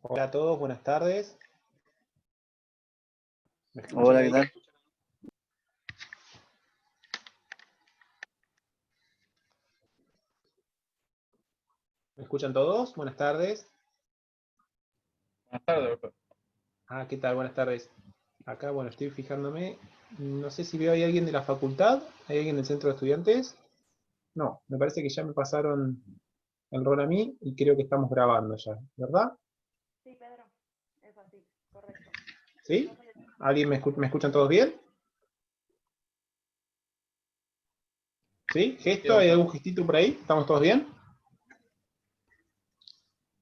Hola a todos, buenas tardes. ¿Me escuchan Hola, ahí? ¿qué tal? ¿Me escuchan todos? Buenas tardes. Buenas tardes, doctor. ¿Qué tal? Buenas tardes. Acá, bueno, estoy fijándome. No sé si veo ahí alguien de la facultad. ¿Hay alguien del centro de estudiantes? No, me parece que ya me pasaron el rol a mí y creo que estamos grabando ya, ¿verdad? Sí, Pedro, es así, correcto. ¿Sí? ¿Alguien me escuchan todos bien? ¿Sí? ¿Gesto? ¿Hay algún gestito por ahí? ¿Estamos todos bien?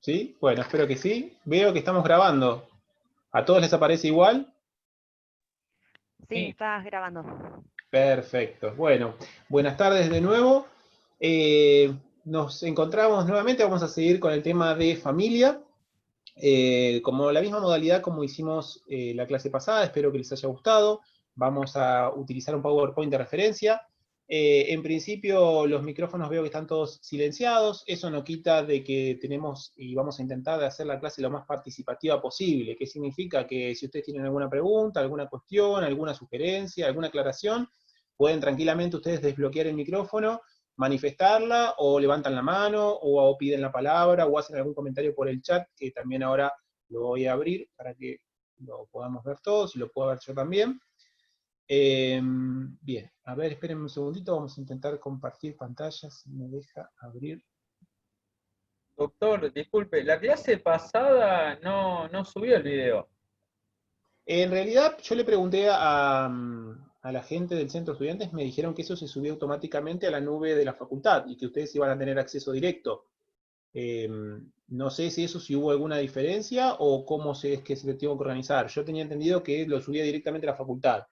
¿Sí? Bueno, espero que sí. Veo que estamos grabando. ¿A todos les aparece igual? Sí, estás grabando. Perfecto. Bueno, buenas tardes de nuevo. Nos encontramos nuevamente, vamos a seguir con el tema de familia. Como la misma modalidad como hicimos la clase pasada, espero que les haya gustado. Vamos a utilizar un PowerPoint de referencia. En principio los micrófonos veo que están todos silenciados, eso no quita de que tenemos y vamos a intentar de hacer la clase lo más participativa posible, que significa que si ustedes tienen alguna pregunta, alguna cuestión, alguna sugerencia, alguna aclaración, pueden tranquilamente ustedes desbloquear el micrófono, manifestarla, o levantan la mano, o piden la palabra, o hacen algún comentario por el chat, que también ahora lo voy a abrir para que lo podamos ver todos, y lo puedo ver yo también. Bien, a ver, espérenme un segundito, vamos a intentar compartir pantalla, si me deja abrir. Doctor, disculpe, la clase pasada no subió el video. En realidad, yo le pregunté a la gente del centro de estudiantes, me dijeron que eso se subió automáticamente a la nube de la facultad, y que ustedes iban a tener acceso directo. No sé si hubo alguna diferencia, o cómo es que se le tengo que organizar. Yo tenía entendido que lo subía directamente a la facultad.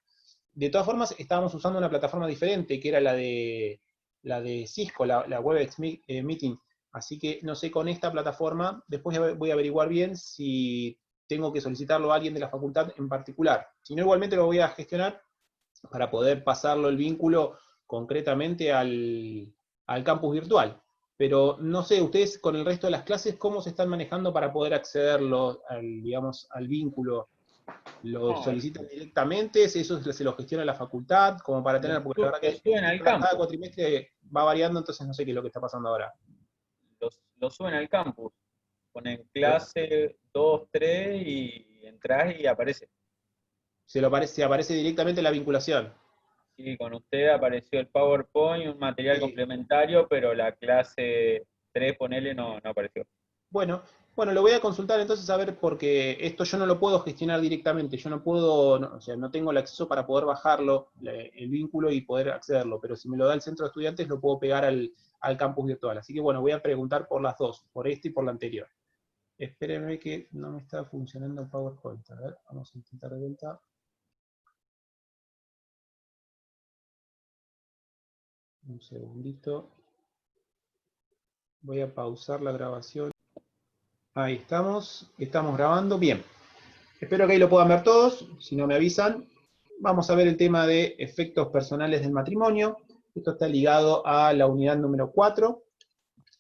De todas formas, estábamos usando una plataforma diferente, que era la de Cisco, la Webex Meeting. Así que no sé con esta plataforma, después voy a averiguar bien si tengo que solicitarlo a alguien de la facultad en particular. Si no, igualmente lo voy a gestionar para poder pasarlo el vínculo concretamente al campus virtual. Pero no sé, ustedes con el resto de las clases, ¿cómo se están manejando para poder acceder al vínculo? ¿Lo solicitan directamente? ¿Eso se lo gestiona la facultad? Como para tener, porque la verdad que Lo suben al cada campus. cuatrimestre va variando, entonces no sé qué es lo que está pasando ahora. Lo suben al campus. Ponen clase 2, 3 y entras y aparece. Se aparece directamente la vinculación. Sí, con usted apareció el PowerPoint, un material complementario, pero la clase 3, ponele, no apareció. Bueno, lo voy a consultar entonces a ver, porque esto yo no lo puedo gestionar directamente, yo no puedo, o sea, no tengo el acceso para poder bajarlo, el vínculo y poder accederlo, pero si me lo da el centro de estudiantes lo puedo pegar al campus virtual. Así que bueno, voy a preguntar por las dos, por este y por la anterior. Espérenme que no me está funcionando el PowerPoint. A ver, vamos a intentar de vuelta. Un segundito. Voy a pausar la grabación. Ahí estamos grabando. Bien. Espero que ahí lo puedan ver todos, si no me avisan. Vamos a ver el tema de efectos personales del matrimonio. Esto está ligado a la unidad número 4.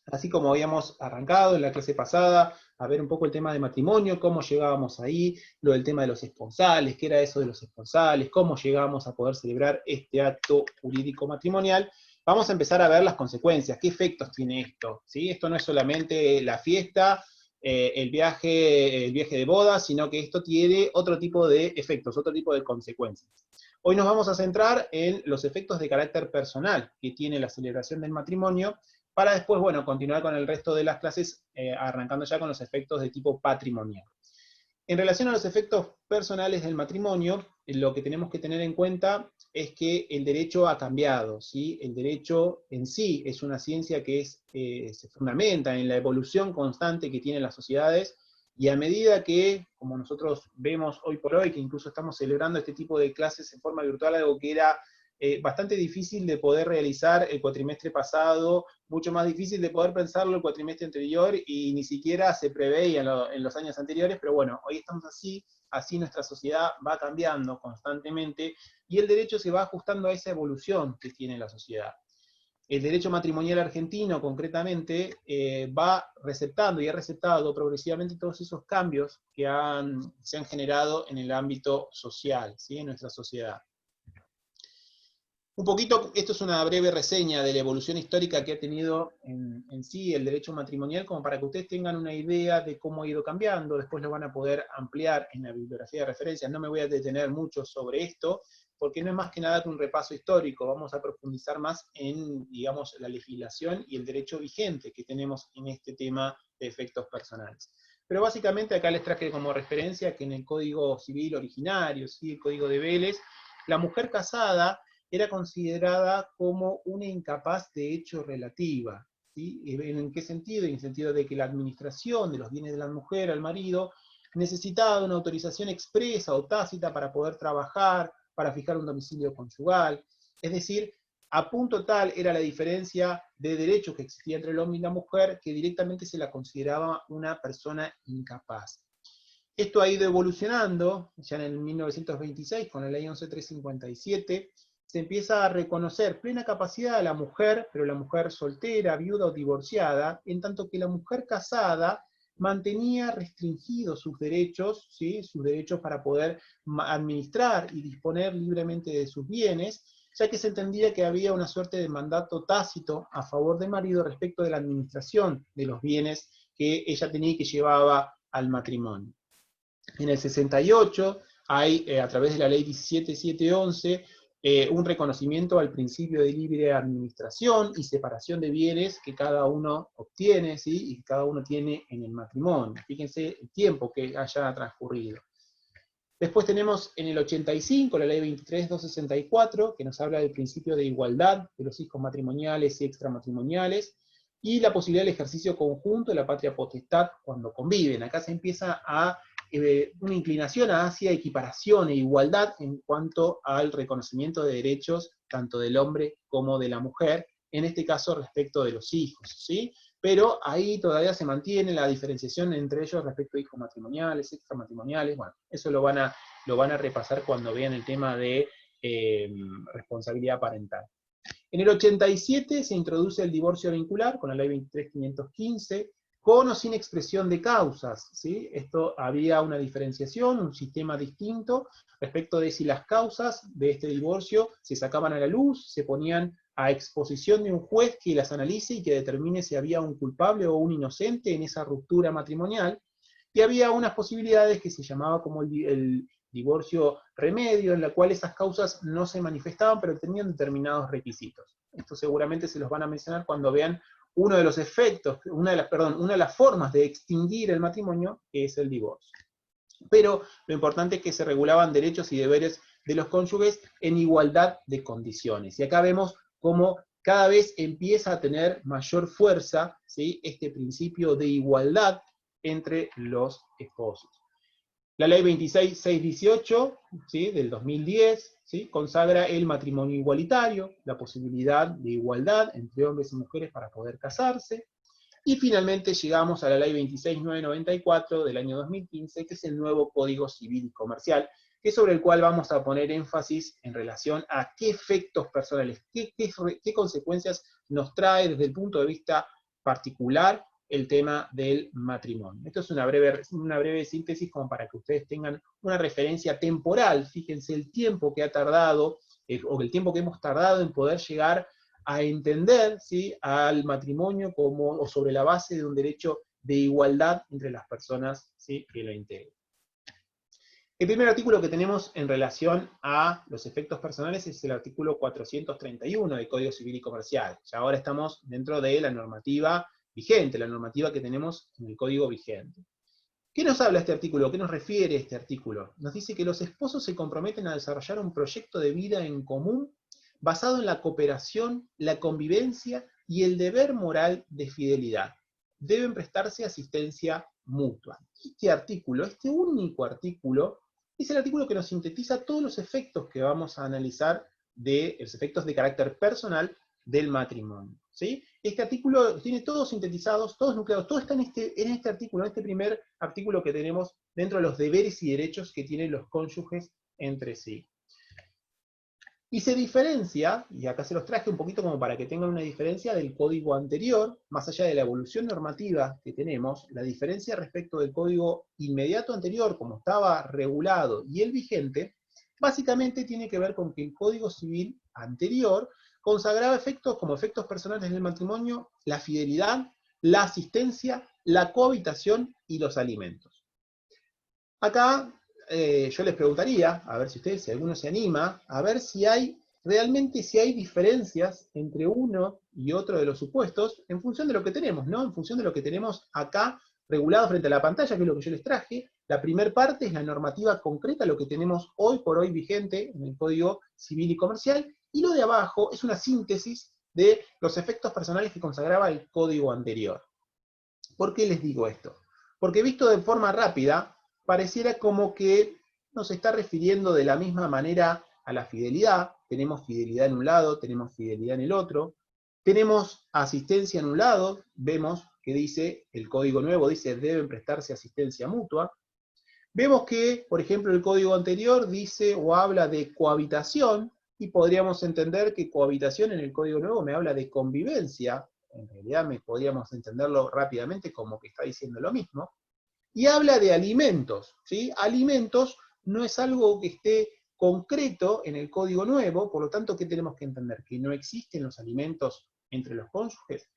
Así como habíamos arrancado en la clase pasada, a ver un poco el tema de matrimonio, cómo llegábamos ahí, lo del tema de los esponsales, qué era eso de los esponsales, cómo llegábamos a poder celebrar este acto jurídico matrimonial. Vamos a empezar a ver las consecuencias, qué efectos tiene esto, ¿sí? Esto no es solamente la fiesta, el viaje de boda, sino que esto tiene otro tipo de efectos, otro tipo de consecuencias. Hoy nos vamos a centrar en los efectos de carácter personal que tiene la celebración del matrimonio para después, bueno, continuar con el resto de las clases, arrancando ya con los efectos de tipo patrimonial. En relación a los efectos personales del matrimonio, lo que tenemos que tener en cuenta es que el derecho ha cambiado, ¿sí? El derecho en sí es una ciencia que se fundamenta en la evolución constante que tienen las sociedades, y a medida que, como nosotros vemos hoy por hoy, que incluso estamos celebrando este tipo de clases en forma virtual, algo que era bastante difícil de poder realizar el cuatrimestre pasado, mucho más difícil de poder pensarlo el cuatrimestre anterior, y ni siquiera se preveía en los años anteriores, pero bueno, hoy estamos así nuestra sociedad va cambiando constantemente, y el derecho se va ajustando a esa evolución que tiene la sociedad. El derecho matrimonial argentino, concretamente, va receptando y ha receptado progresivamente todos esos cambios que se han generado en el ámbito social, ¿sí? En nuestra sociedad. Un poquito, esto es una breve reseña de la evolución histórica que ha tenido en sí el derecho matrimonial, como para que ustedes tengan una idea de cómo ha ido cambiando. Después lo van a poder ampliar en la bibliografía de referencias. No me voy a detener mucho sobre esto, porque no es más que nada que un repaso histórico. Vamos a profundizar más en, digamos, la legislación y el derecho vigente que tenemos en este tema de efectos personales. Pero básicamente acá les traje como referencia que en el Código Civil originario, ¿sí? El Código de Vélez, la mujer casada era considerada como una incapaz de hecho relativa, ¿sí? ¿En qué sentido? En el sentido de que la administración de los bienes de la mujer al marido necesitaba una autorización expresa o tácita para poder trabajar, para fijar un domicilio conyugal. Es decir, a punto tal era la diferencia de derechos que existía entre el hombre y la mujer, que directamente se la consideraba una persona incapaz. Esto ha ido evolucionando, ya en el 1926, con la ley 11.357, se empieza a reconocer plena capacidad a la mujer, pero la mujer soltera, viuda o divorciada, en tanto que la mujer casada mantenía restringidos sus derechos, ¿sí? Sus derechos para poder administrar y disponer libremente de sus bienes, ya que se entendía que había una suerte de mandato tácito a favor del marido respecto de la administración de los bienes que ella tenía y que llevaba al matrimonio. En el 68 hay, a través de la ley 17.711, un reconocimiento al principio de libre administración y separación de bienes que cada uno obtiene, ¿sí? Y que cada uno tiene en el matrimonio. Fíjense el tiempo que haya transcurrido. Después tenemos en el 85 la ley 23.264, que nos habla del principio de igualdad de los hijos matrimoniales y extramatrimoniales, y la posibilidad del ejercicio conjunto de la patria potestad cuando conviven. Acá se empieza a una inclinación hacia equiparación e igualdad en cuanto al reconocimiento de derechos tanto del hombre como de la mujer, en este caso respecto de los hijos, ¿sí? Pero ahí todavía se mantiene la diferenciación entre ellos respecto a hijos matrimoniales, extramatrimoniales. Bueno, eso lo van a repasar cuando vean el tema de responsabilidad parental. En el 87 se introduce el divorcio vincular con la ley 23.515, con o sin expresión de causas, ¿sí? Esto había una diferenciación, un sistema distinto respecto de si las causas de este divorcio se sacaban a la luz, se ponían a exposición de un juez que las analice y que determine si había un culpable o un inocente en esa ruptura matrimonial, y había unas posibilidades que se llamaba como el divorcio remedio, en la cual esas causas no se manifestaban, pero tenían determinados requisitos. Esto seguramente se los van a mencionar cuando vean uno de los efectos, una de las formas de extinguir el matrimonio, que es el divorcio. Pero lo importante es que se regulaban derechos y deberes de los cónyuges en igualdad de condiciones. Y acá vemos cómo cada vez empieza a tener mayor fuerza, ¿sí? Este principio de igualdad entre los esposos. La ley 26.618, ¿sí? Del 2010, ¿sí? Consagra el matrimonio igualitario, la posibilidad de igualdad entre hombres y mujeres para poder casarse. Y finalmente llegamos a la ley 26.994 del año 2015, que es el nuevo Código Civil y Comercial, que es sobre el cual vamos a poner énfasis en relación a qué efectos personales, qué consecuencias nos trae desde el punto de vista particular el tema del matrimonio. Esto es una breve síntesis como para que ustedes tengan una referencia temporal. Fíjense el tiempo que ha tardado, o el tiempo que hemos tardado en poder llegar a entender, ¿sí? Al matrimonio como, o sobre la base de un derecho de igualdad entre las personas, ¿sí? Que lo integran. El primer artículo que tenemos en relación a los efectos personales es el artículo 431 del Código Civil y Comercial. Ya ahora estamos dentro de la normativa vigente, la normativa que tenemos en el Código vigente. ¿Qué nos habla este artículo? ¿Qué nos refiere este artículo? Nos dice que los esposos se comprometen a desarrollar un proyecto de vida en común basado en la cooperación, la convivencia y el deber moral de fidelidad. Deben prestarse asistencia mutua. Este artículo, este único artículo, es el artículo que nos sintetiza todos los efectos que vamos a analizar, los efectos de carácter personal del matrimonio. ¿Sí? Este artículo tiene todos sintetizados, todos nucleados, todo está en este artículo, en este primer artículo que tenemos dentro de los deberes y derechos que tienen los cónyuges entre sí. Y se diferencia, y acá se los traje un poquito como para que tengan una diferencia del código anterior, más allá de la evolución normativa que tenemos, la diferencia respecto del código inmediato anterior, como estaba regulado, y el vigente, básicamente tiene que ver con que el Código Civil anterior consagraba efectos como efectos personales del matrimonio, la fidelidad, la asistencia, la cohabitación y los alimentos. Acá yo les preguntaría, a ver si ustedes, si alguno se anima, a ver si hay diferencias entre uno y otro de los supuestos en función de lo que tenemos, ¿no? En función de lo que tenemos acá regulado frente a la pantalla, que es lo que yo les traje. La primera parte es la normativa concreta, lo que tenemos hoy por hoy vigente en el Código Civil y Comercial, y lo de abajo es una síntesis de los efectos personales que consagraba el código anterior. ¿Por qué les digo esto? Porque visto de forma rápida, pareciera como que nos está refiriendo de la misma manera a la fidelidad. Tenemos fidelidad en un lado, tenemos fidelidad en el otro. Tenemos asistencia en un lado, vemos que dice, el código nuevo dice, deben prestarse asistencia mutua. Vemos que, por ejemplo, el código anterior dice o habla de cohabitación, y podríamos entender que cohabitación en el código nuevo me habla de convivencia. En realidad podríamos entenderlo rápidamente como que está diciendo lo mismo. Y habla de alimentos, ¿sí? Alimentos no es algo que esté concreto en el código nuevo, por lo tanto, ¿qué tenemos que entender? Que no existen los alimentos entre los cónyuges.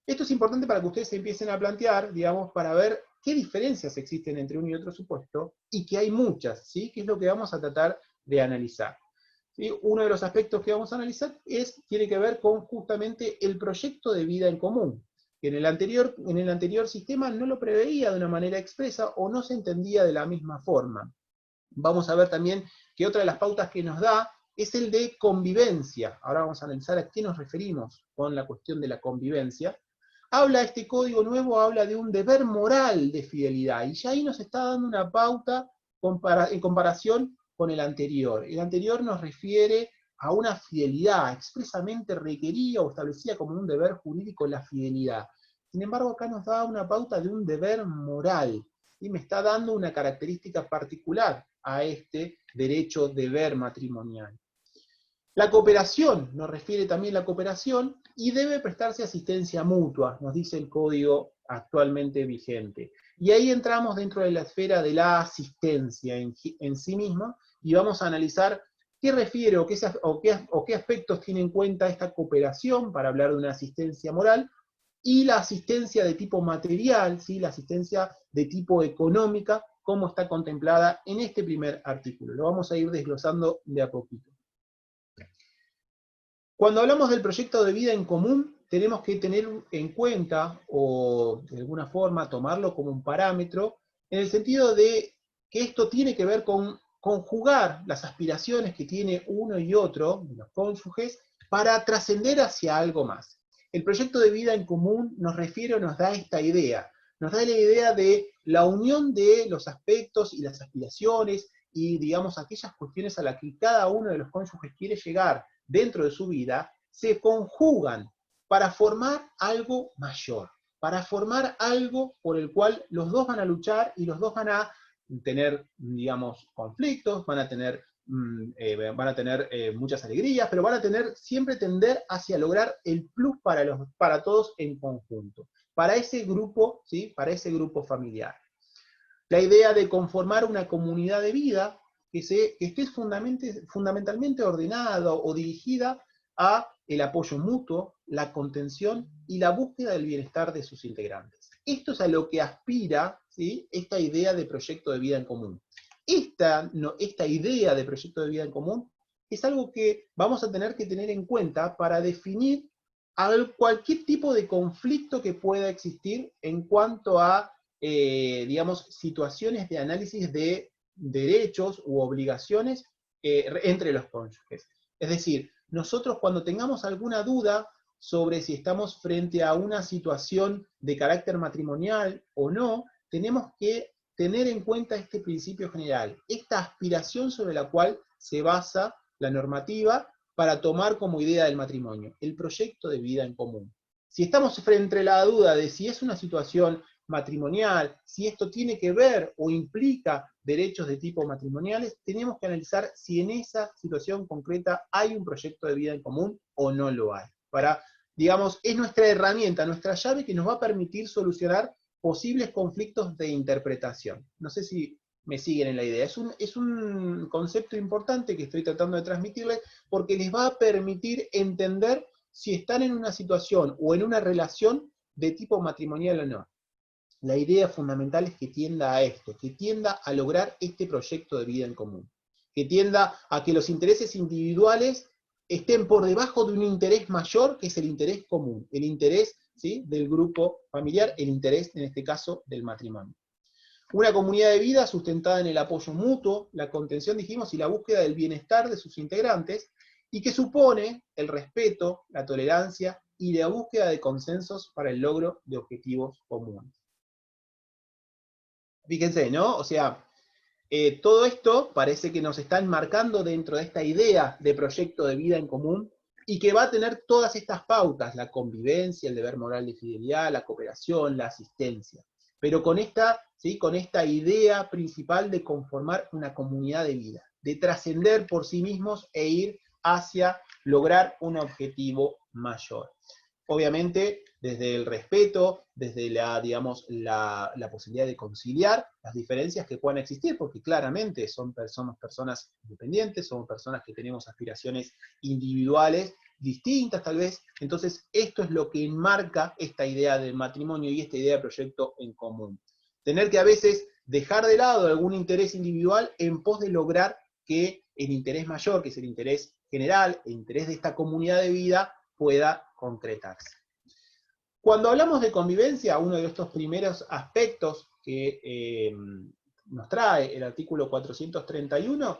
Esto es importante para que ustedes se empiecen a plantear, digamos, para ver qué diferencias existen entre uno y otro supuesto, y que hay muchas, ¿sí? Que es lo que vamos a tratar de analizar. ¿Sí? Uno de los aspectos que vamos a analizar tiene que ver con justamente el proyecto de vida en común, que en el anterior sistema no lo preveía de una manera expresa o no se entendía de la misma forma. Vamos a ver también que otra de las pautas que nos da es el de convivencia. Ahora vamos a analizar a qué nos referimos con la cuestión de la convivencia. Este código nuevo habla de un deber moral de fidelidad, y ya ahí nos está dando una pauta en comparación con el anterior. El anterior nos refiere a una fidelidad, expresamente requerida o establecida como un deber jurídico la fidelidad. Sin embargo, acá nos da una pauta de un deber moral, y me está dando una característica particular a este derecho-deber matrimonial. La cooperación, nos refiere también la cooperación, y debe prestarse asistencia mutua, nos dice el código actualmente vigente. Y ahí entramos dentro de la esfera de la asistencia en sí misma, y vamos a analizar qué refiere o qué aspectos tiene en cuenta esta cooperación para hablar de una asistencia moral, y la asistencia de tipo material, ¿sí? La asistencia de tipo económica, como está contemplada en este primer artículo. Lo vamos a ir desglosando de a poquito. Cuando hablamos del proyecto de vida en común, tenemos que tener en cuenta, o de alguna forma tomarlo como un parámetro, en el sentido de que esto tiene que ver con conjugar las aspiraciones que tiene uno y otro, los cónyuges, para trascender hacia algo más. El proyecto de vida en común nos refiere o nos da esta idea. Nos da la idea de la unión de los aspectos y las aspiraciones y, digamos, aquellas cuestiones a las que cada uno de los cónyuges quiere llegar dentro de su vida, se conjugan para formar algo mayor, para formar algo por el cual los dos van a luchar y los dos van a tener, digamos, conflictos, van a tener muchas alegrías, pero van a siempre tender hacia lograr el plus para todos en conjunto, para ese grupo, ¿sí? Para ese grupo familiar. La idea de conformar una comunidad de vida que esté fundamentalmente ordenada o dirigida a el apoyo mutuo, la contención y la búsqueda del bienestar de sus integrantes. Esto es a lo que aspira, ¿sí? Esta idea de proyecto de vida en común. Esta idea de proyecto de vida en común es algo que vamos a tener que tener en cuenta para definir cualquier tipo de conflicto que pueda existir en cuanto a, digamos, situaciones de análisis de derechos u obligaciones entre los cónyuges. Es decir, nosotros cuando tengamos alguna duda sobre si estamos frente a una situación de carácter matrimonial o no, tenemos que tener en cuenta este principio general, esta aspiración sobre la cual se basa la normativa para tomar como idea del matrimonio, el proyecto de vida en común. Si estamos frente a la duda de si es una situación matrimonial, si esto tiene que ver o implica derechos de tipo matrimoniales, tenemos que analizar si en esa situación concreta hay un proyecto de vida en común o no lo hay. Digamos, es nuestra herramienta, nuestra llave que nos va a permitir solucionar posibles conflictos de interpretación. No sé si me siguen en la idea. Es un concepto importante que estoy tratando de transmitirles porque les va a permitir entender si están en una situación o en una relación de tipo matrimonial o no. La idea fundamental es que tienda a esto, que tienda a lograr este proyecto de vida en común, que tienda a que los intereses individuales estén por debajo de un interés mayor, que es el interés común, el interés, ¿sí?, del grupo familiar, el interés, en este caso, del matrimonio. Una comunidad de vida sustentada en el apoyo mutuo, la contención, dijimos, y la búsqueda del bienestar de sus integrantes, y que supone el respeto, la tolerancia y la búsqueda de consensos para el logro de objetivos comunes. Fíjense, ¿no? O sea, todo esto parece que nos está enmarcando dentro de esta idea de proyecto de vida en común y que va a tener todas estas pautas, la convivencia, el deber moral de fidelidad, la cooperación, la asistencia. Pero con esta idea principal de conformar una comunidad de vida, de trascender por sí mismos e ir hacia lograr un objetivo mayor. Obviamente, desde el respeto, desde digamos, la posibilidad de conciliar las diferencias que puedan existir, porque claramente somos personas independientes, somos personas que tenemos aspiraciones individuales distintas tal vez, entonces esto es lo que enmarca esta idea del matrimonio y esta idea de proyecto en común. Tener que a veces dejar de lado algún interés individual en pos de lograr que el interés mayor, que es el interés general, el interés de esta comunidad de vida, pueda concretarse. Cuando hablamos de convivencia, uno de estos primeros aspectos que nos trae el artículo 431,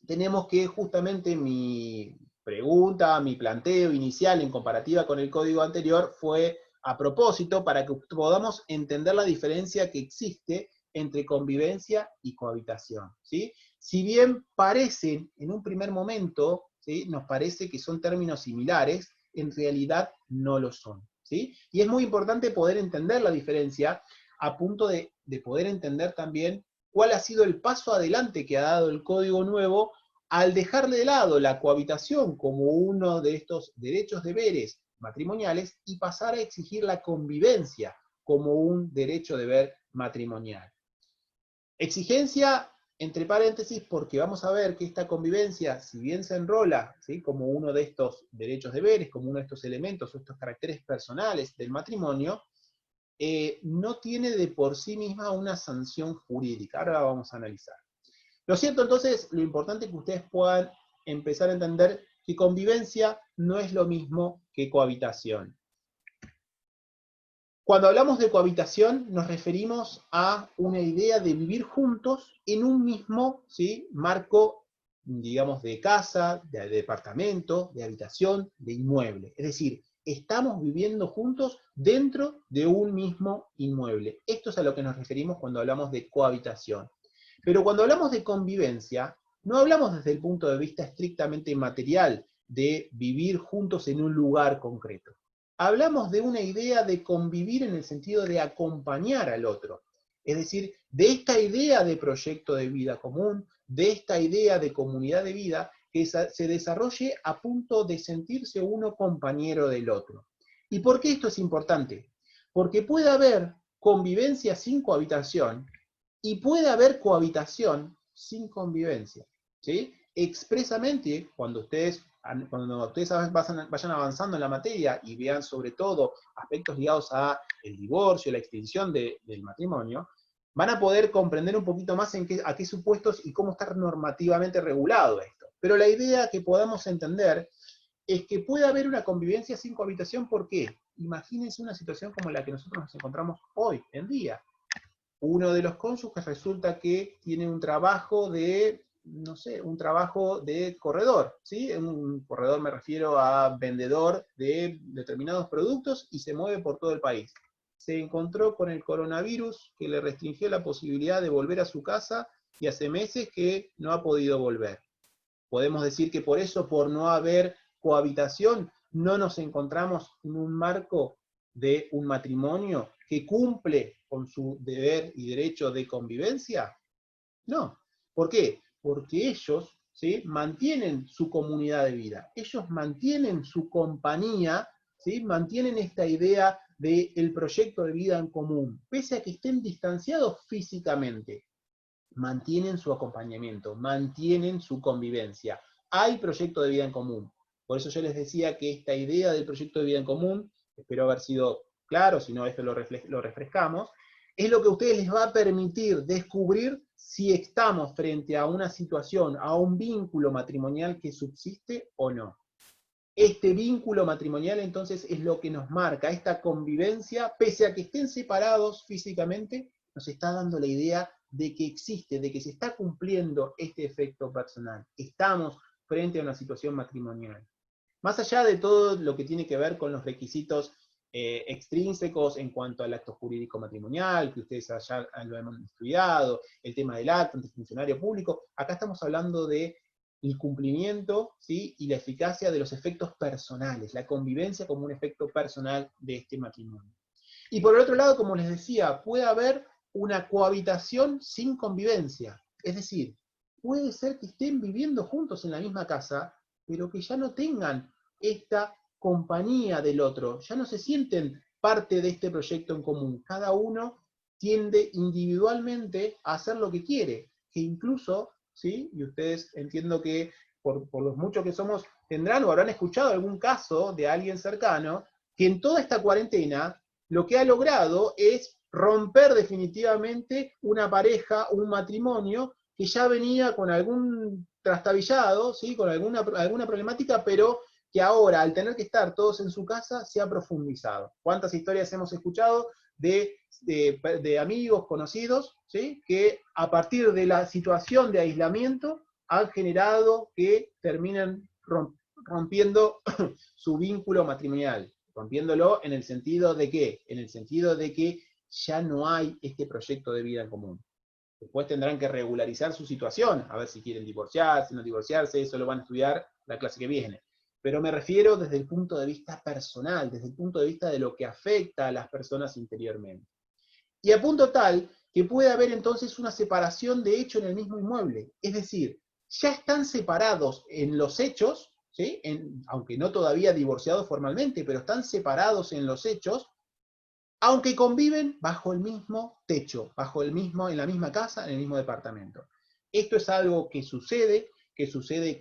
tenemos que justamente mi pregunta, mi planteo inicial en comparativa con el código anterior fue a propósito para que podamos entender la diferencia que existe entre convivencia y cohabitación, ¿sí? Si bien parecen en un primer momento, ¿sí?, nos parece que son términos similares, en realidad no lo son, ¿sí? Y es muy importante poder entender la diferencia a punto de poder entender también cuál ha sido el paso adelante que ha dado el código nuevo al dejar de lado la cohabitación como uno de estos derechos deberes matrimoniales y pasar a exigir la convivencia como un derecho deber matrimonial. Exigencia, entre paréntesis, porque vamos a ver que esta convivencia, si bien se enrola, ¿sí?, como uno de estos derechos deberes, como uno de estos elementos o estos caracteres personales del matrimonio, no tiene de por sí misma una sanción jurídica. Ahora la vamos a analizar. Lo cierto entonces, lo importante es que ustedes puedan empezar a entender que convivencia no es lo mismo que cohabitación. Cuando hablamos de cohabitación nos referimos a una idea de vivir juntos en un mismo, ¿sí?, marco, digamos, de casa, de departamento, de habitación, de inmueble. Es decir, estamos viviendo juntos dentro de un mismo inmueble. Esto es a lo que nos referimos cuando hablamos de cohabitación. Pero cuando hablamos de convivencia, no hablamos desde el punto de vista estrictamente material de vivir juntos en un lugar concreto. Hablamos de una idea de convivir en el sentido de acompañar al otro. Es decir, de esta idea de proyecto de vida común, de esta idea de comunidad de vida que se desarrolle a punto de sentirse uno compañero del otro. ¿Y por qué esto es importante? Porque puede haber convivencia sin cohabitación y puede haber cohabitación sin convivencia, ¿sí? Expresamente, cuando ustedes vayan avanzando en la materia y vean sobre todo aspectos ligados a el divorcio, la extinción del matrimonio, van a poder comprender un poquito más a qué supuestos y cómo está normativamente regulado esto. Pero la idea que podamos entender es que puede haber una convivencia sin cohabitación. ¿Por qué? Imagínense una situación como la que nosotros nos encontramos hoy en día. Uno de los cónyuges resulta que tiene un trabajo de, no sé, un trabajo de corredor, ¿sí? Un corredor me refiero a vendedor de determinados productos y se mueve por todo el país. Se encontró con el coronavirus que le restringió la posibilidad de volver a su casa y hace meses que no ha podido volver. Podemos decir que por eso, por no haber cohabitación, no nos encontramos en un marco de un matrimonio que cumple con su deber y derecho de convivencia. No. ¿Por qué? Porque ellos, ¿sí?, mantienen su comunidad de vida, ellos mantienen su compañía, ¿sí?, mantienen esta idea del proyecto de vida en común, pese a que estén distanciados físicamente. Mantienen su acompañamiento, mantienen su convivencia. Hay proyecto de vida en común. Por eso yo les decía que esta idea del proyecto de vida en común, espero haber sido claro, si no esto lo refrescamos, es lo que a ustedes les va a permitir descubrir si estamos frente a una situación, a un vínculo matrimonial que subsiste o no. Este vínculo matrimonial entonces es lo que nos marca, esta convivencia, pese a que estén separados físicamente, nos está dando la idea de que existe, de que se está cumpliendo este efecto personal. Estamos frente a una situación matrimonial. Más allá de todo lo que tiene que ver con los requisitos extrínsecos en cuanto al acto jurídico matrimonial, que ustedes allá lo hemos estudiado, el tema del acto ante funcionario público, acá estamos hablando de el cumplimiento, ¿sí?, y la eficacia de los efectos personales, la convivencia como un efecto personal de este matrimonio. Y por el otro lado, como les decía, puede haber una cohabitación sin convivencia. Es decir, puede ser que estén viviendo juntos en la misma casa, pero que ya no tengan esta compañía del otro, ya no se sienten parte de este proyecto en común. Cada uno tiende individualmente a hacer lo que quiere, que incluso, ¿sí?, y ustedes entiendo que por los muchos que somos, tendrán o habrán escuchado algún caso de alguien cercano, que en toda esta cuarentena lo que ha logrado es romper definitivamente una pareja, un matrimonio que ya venía con algún trastabillado, ¿sí?, con alguna problemática, pero que ahora, al tener que estar todos en su casa, se ha profundizado. ¿Cuántas historias hemos escuchado de amigos, conocidos, ¿sí?, que a partir de la situación de aislamiento han generado que terminan rompiendo su vínculo matrimonial? Rompiéndolo en el sentido de ¿qué? En el sentido de que ya no hay este proyecto de vida en común. Después tendrán que regularizar su situación, a ver si quieren divorciarse, no divorciarse, eso lo van a estudiar la clase que viene. Pero me refiero desde el punto de vista personal, desde el punto de vista de lo que afecta a las personas interiormente. Y a punto tal que puede haber entonces una separación de hecho en el mismo inmueble. Es decir, ya están separados en los hechos, ¿sí?, aunque no todavía divorciados formalmente, pero están separados en los hechos, aunque conviven bajo el mismo techo, en la misma casa, en el mismo departamento. Esto es algo que sucede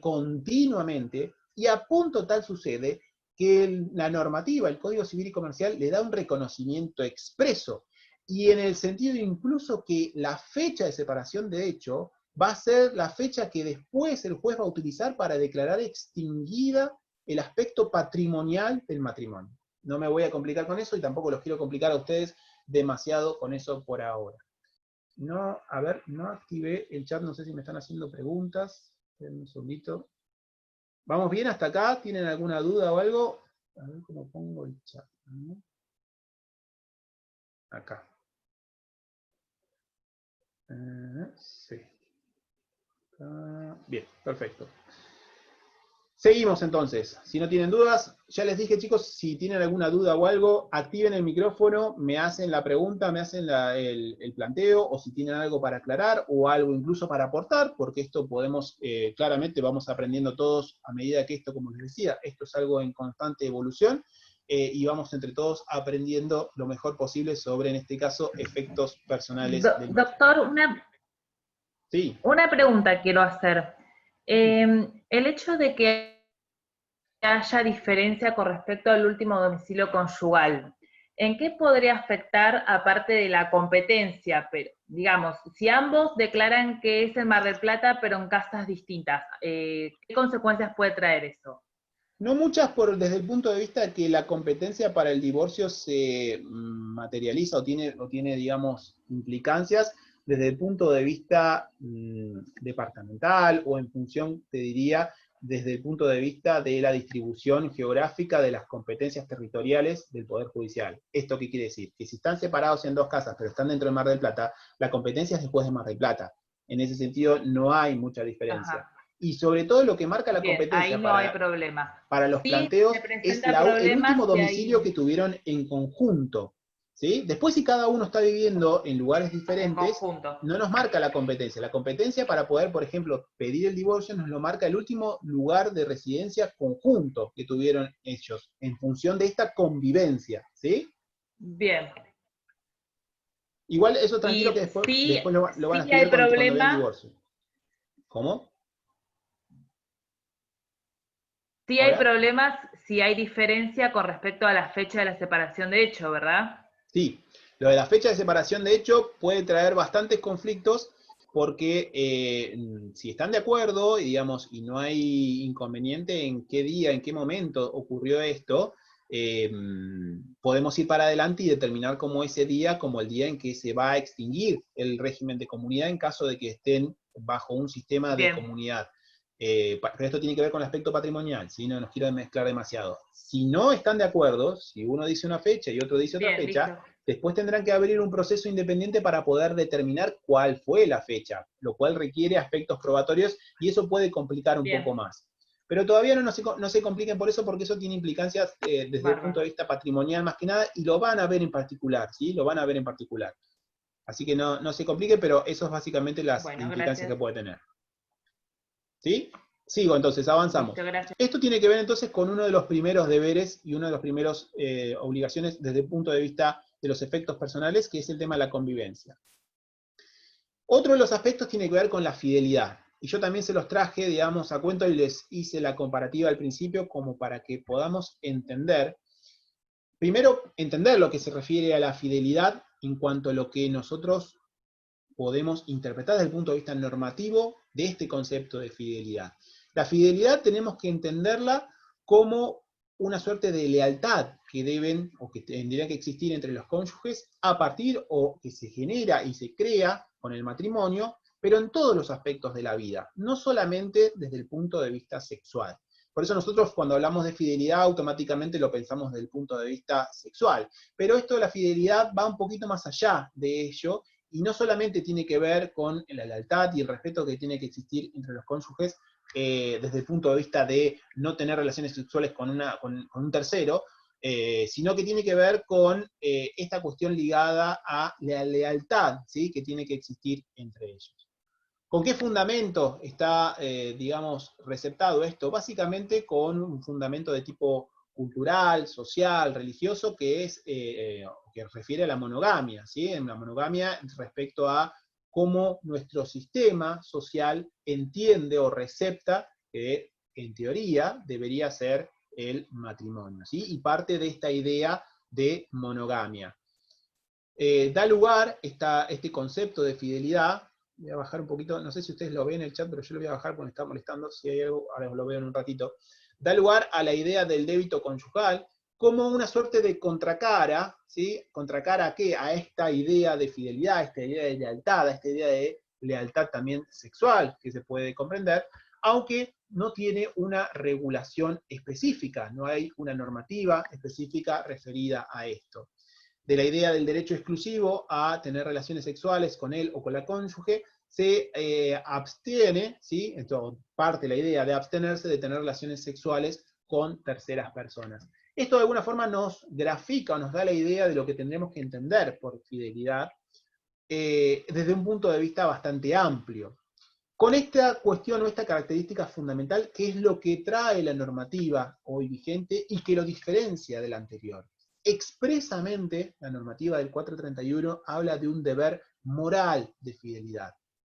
continuamente, y a punto tal sucede que la normativa, el Código Civil y Comercial, le da un reconocimiento expreso, y en el sentido incluso que la fecha de separación de hecho va a ser la fecha que después el juez va a utilizar para declarar extinguida el aspecto patrimonial del matrimonio. No me voy a complicar con eso y tampoco los quiero complicar a ustedes demasiado con eso por ahora. No, a ver, no activé el chat, no sé si me están haciendo preguntas. Un segundito. ¿Vamos bien hasta acá? ¿Tienen alguna duda o algo? A ver cómo pongo el chat. Acá. Sí. Bien, perfecto. Seguimos entonces. Si no tienen dudas, ya les dije, chicos, si tienen alguna duda o algo, activen el micrófono, me hacen la pregunta, me hacen el planteo, o si tienen algo para aclarar, o algo incluso para aportar, porque esto podemos, claramente vamos aprendiendo todos a medida que esto, como les decía, esto es algo en constante evolución, y vamos entre todos aprendiendo lo mejor posible sobre, en este caso, efectos personales del Doctor, sí. Una pregunta quiero hacer. El hecho de que haya diferencia con respecto al último domicilio conyugal, ¿en qué podría afectar, aparte de la competencia, pero digamos, si ambos declaran que es en Mar del Plata, pero en casas distintas, ¿qué consecuencias puede traer eso? No muchas desde el punto de vista de que la competencia para el divorcio se materializa o tiene, digamos, implicancias desde el punto de vista departamental o en función, te diría, desde el punto de vista de la distribución geográfica de las competencias territoriales del Poder Judicial. ¿Esto qué quiere decir? Que si están separados en dos casas, pero están dentro de Mar del Plata, la competencia es después de Mar del Plata. En ese sentido, no hay mucha diferencia. Ajá. Y sobre todo lo que marca la Bien, ahí competencia no hay problema. para los Sí, planteos se es presenta el problemas último si domicilio hay que tuvieron en conjunto. ¿Sí? Después, si cada uno está viviendo en lugares en diferentes, conjunto. no nos marca la competencia. La competencia para poder, por ejemplo, pedir el divorcio nos lo marca el último lugar de residencia conjunto que tuvieron ellos, en función de esta convivencia. ¿Sí? Bien. Igual eso tranquilo que Y después, sí, lo van a sí hay estudiar cuando vean problema, divorcio. ¿Cómo? sí hay ¿Ahora? problemas si hay diferencia con respecto a la fecha de la separación de hecho, ¿verdad? Sí, lo de la fecha de separación, de hecho, puede traer bastantes conflictos porque si están de acuerdo, y, digamos, y no hay inconveniente en qué día, en qué momento ocurrió esto, eh, podemos ir para adelante y determinar como ese día, como el día en que se va a extinguir el régimen de comunidad en caso de que estén bajo un sistema de Bien, comunidad. Pero esto tiene que ver con el aspecto patrimonial, ¿sí? No nos quiero mezclar demasiado. Si no están de acuerdo, si uno dice una fecha y otro dice otra bien, fecha, listo. después tendrán que abrir un proceso independiente para poder determinar cuál fue la fecha, lo cual requiere aspectos probatorios y eso puede complicar un poco Bien, más. Pero todavía no se compliquen por eso, porque eso tiene implicancias desde el punto bárbaro. de vista patrimonial más que nada, y lo van a ver en particular, ¿sí? Lo van a ver en particular. Así que no se complique, pero eso es básicamente las Bueno, implicancias que gracias. puede tener. ¿Sí? Sigo entonces, avanzamos. Listo, gracias. Esto tiene que ver entonces con uno de los primeros deberes y una de las primeras obligaciones desde el punto de vista de los efectos personales, que es el tema de la convivencia. Otro de los aspectos tiene que ver con la fidelidad. Y yo también se los traje, digamos, a cuento y les hice la comparativa al principio como para que podamos entender, primero, entender lo que se refiere a la fidelidad en cuanto a lo que nosotros podemos interpretar desde el punto de vista normativo de este concepto de fidelidad. La fidelidad tenemos que entenderla como una suerte de lealtad que deben o que tendría que existir entre los cónyuges a partir o que se genera y se crea con el matrimonio, pero en todos los aspectos de la vida, no solamente desde el punto de vista sexual. Por eso nosotros cuando hablamos de fidelidad automáticamente lo pensamos desde el punto de vista sexual, pero esto de la fidelidad va un poquito más allá de ello y no solamente tiene que ver con la lealtad y el respeto que tiene que existir entre los cónyuges desde el punto de vista de no tener relaciones sexuales con un tercero, sino que tiene que ver con esta cuestión ligada a la lealtad, ¿sí? Que tiene que existir entre ellos. ¿Con qué fundamento está, digamos, receptado esto? Básicamente con un fundamento de tipo cultural, social, religioso, que refiere a la monogamia, ¿sí? En la monogamia respecto a cómo nuestro sistema social entiende o recepta que, en teoría, debería ser el matrimonio, ¿sí? Y parte de esta idea de monogamia. Da lugar este concepto de fidelidad. Voy a bajar un poquito, no sé si ustedes lo ven en el chat, pero yo lo voy a bajar porque me está molestando, si hay algo, ahora lo veo en un ratito. Da lugar a la idea del débito conyugal como una suerte de contracara, ¿sí? ¿Contracara a qué? A esta idea de fidelidad, a esta idea de lealtad, a esta idea de lealtad también sexual, que se puede comprender, aunque no tiene una regulación específica, no hay una normativa específica referida a esto. De la idea del derecho exclusivo a tener relaciones sexuales con él o con la cónyuge, se abstiene, ¿sí? Entonces, parte la idea de abstenerse de tener relaciones sexuales con terceras personas. Esto de alguna forma nos grafica o nos da la idea de lo que tendremos que entender por fidelidad desde un punto de vista bastante amplio. Con esta cuestión o esta característica fundamental, ¿qué es lo que trae la normativa hoy vigente y que lo diferencia de la anterior? Expresamente, la normativa del 431 habla de un deber moral de fidelidad.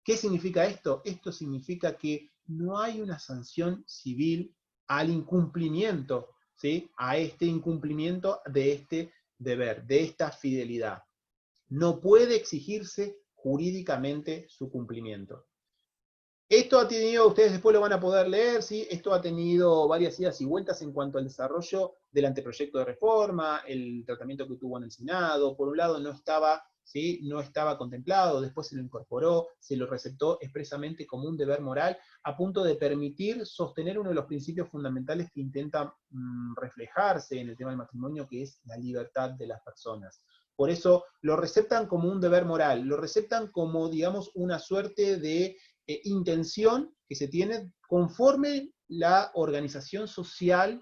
¿Qué significa esto? Esto significa que no hay una sanción civil al incumplimiento, ¿sí? A este incumplimiento de este deber, de esta fidelidad. No puede exigirse jurídicamente su cumplimiento. Esto ha tenido, ustedes después lo van a poder leer, ¿sí? Esto ha tenido varias idas y vueltas en cuanto al desarrollo del anteproyecto de reforma, el tratamiento que tuvo en el Senado. Por un lado no estaba, ¿sí? No estaba contemplado, después se lo incorporó, se lo receptó expresamente como un deber moral, a punto de permitir sostener uno de los principios fundamentales que intenta reflejarse en el tema del matrimonio, que es la libertad de las personas. Por eso lo receptan como un deber moral, lo receptan como, digamos, una suerte de intención que se tiene conforme la organización social,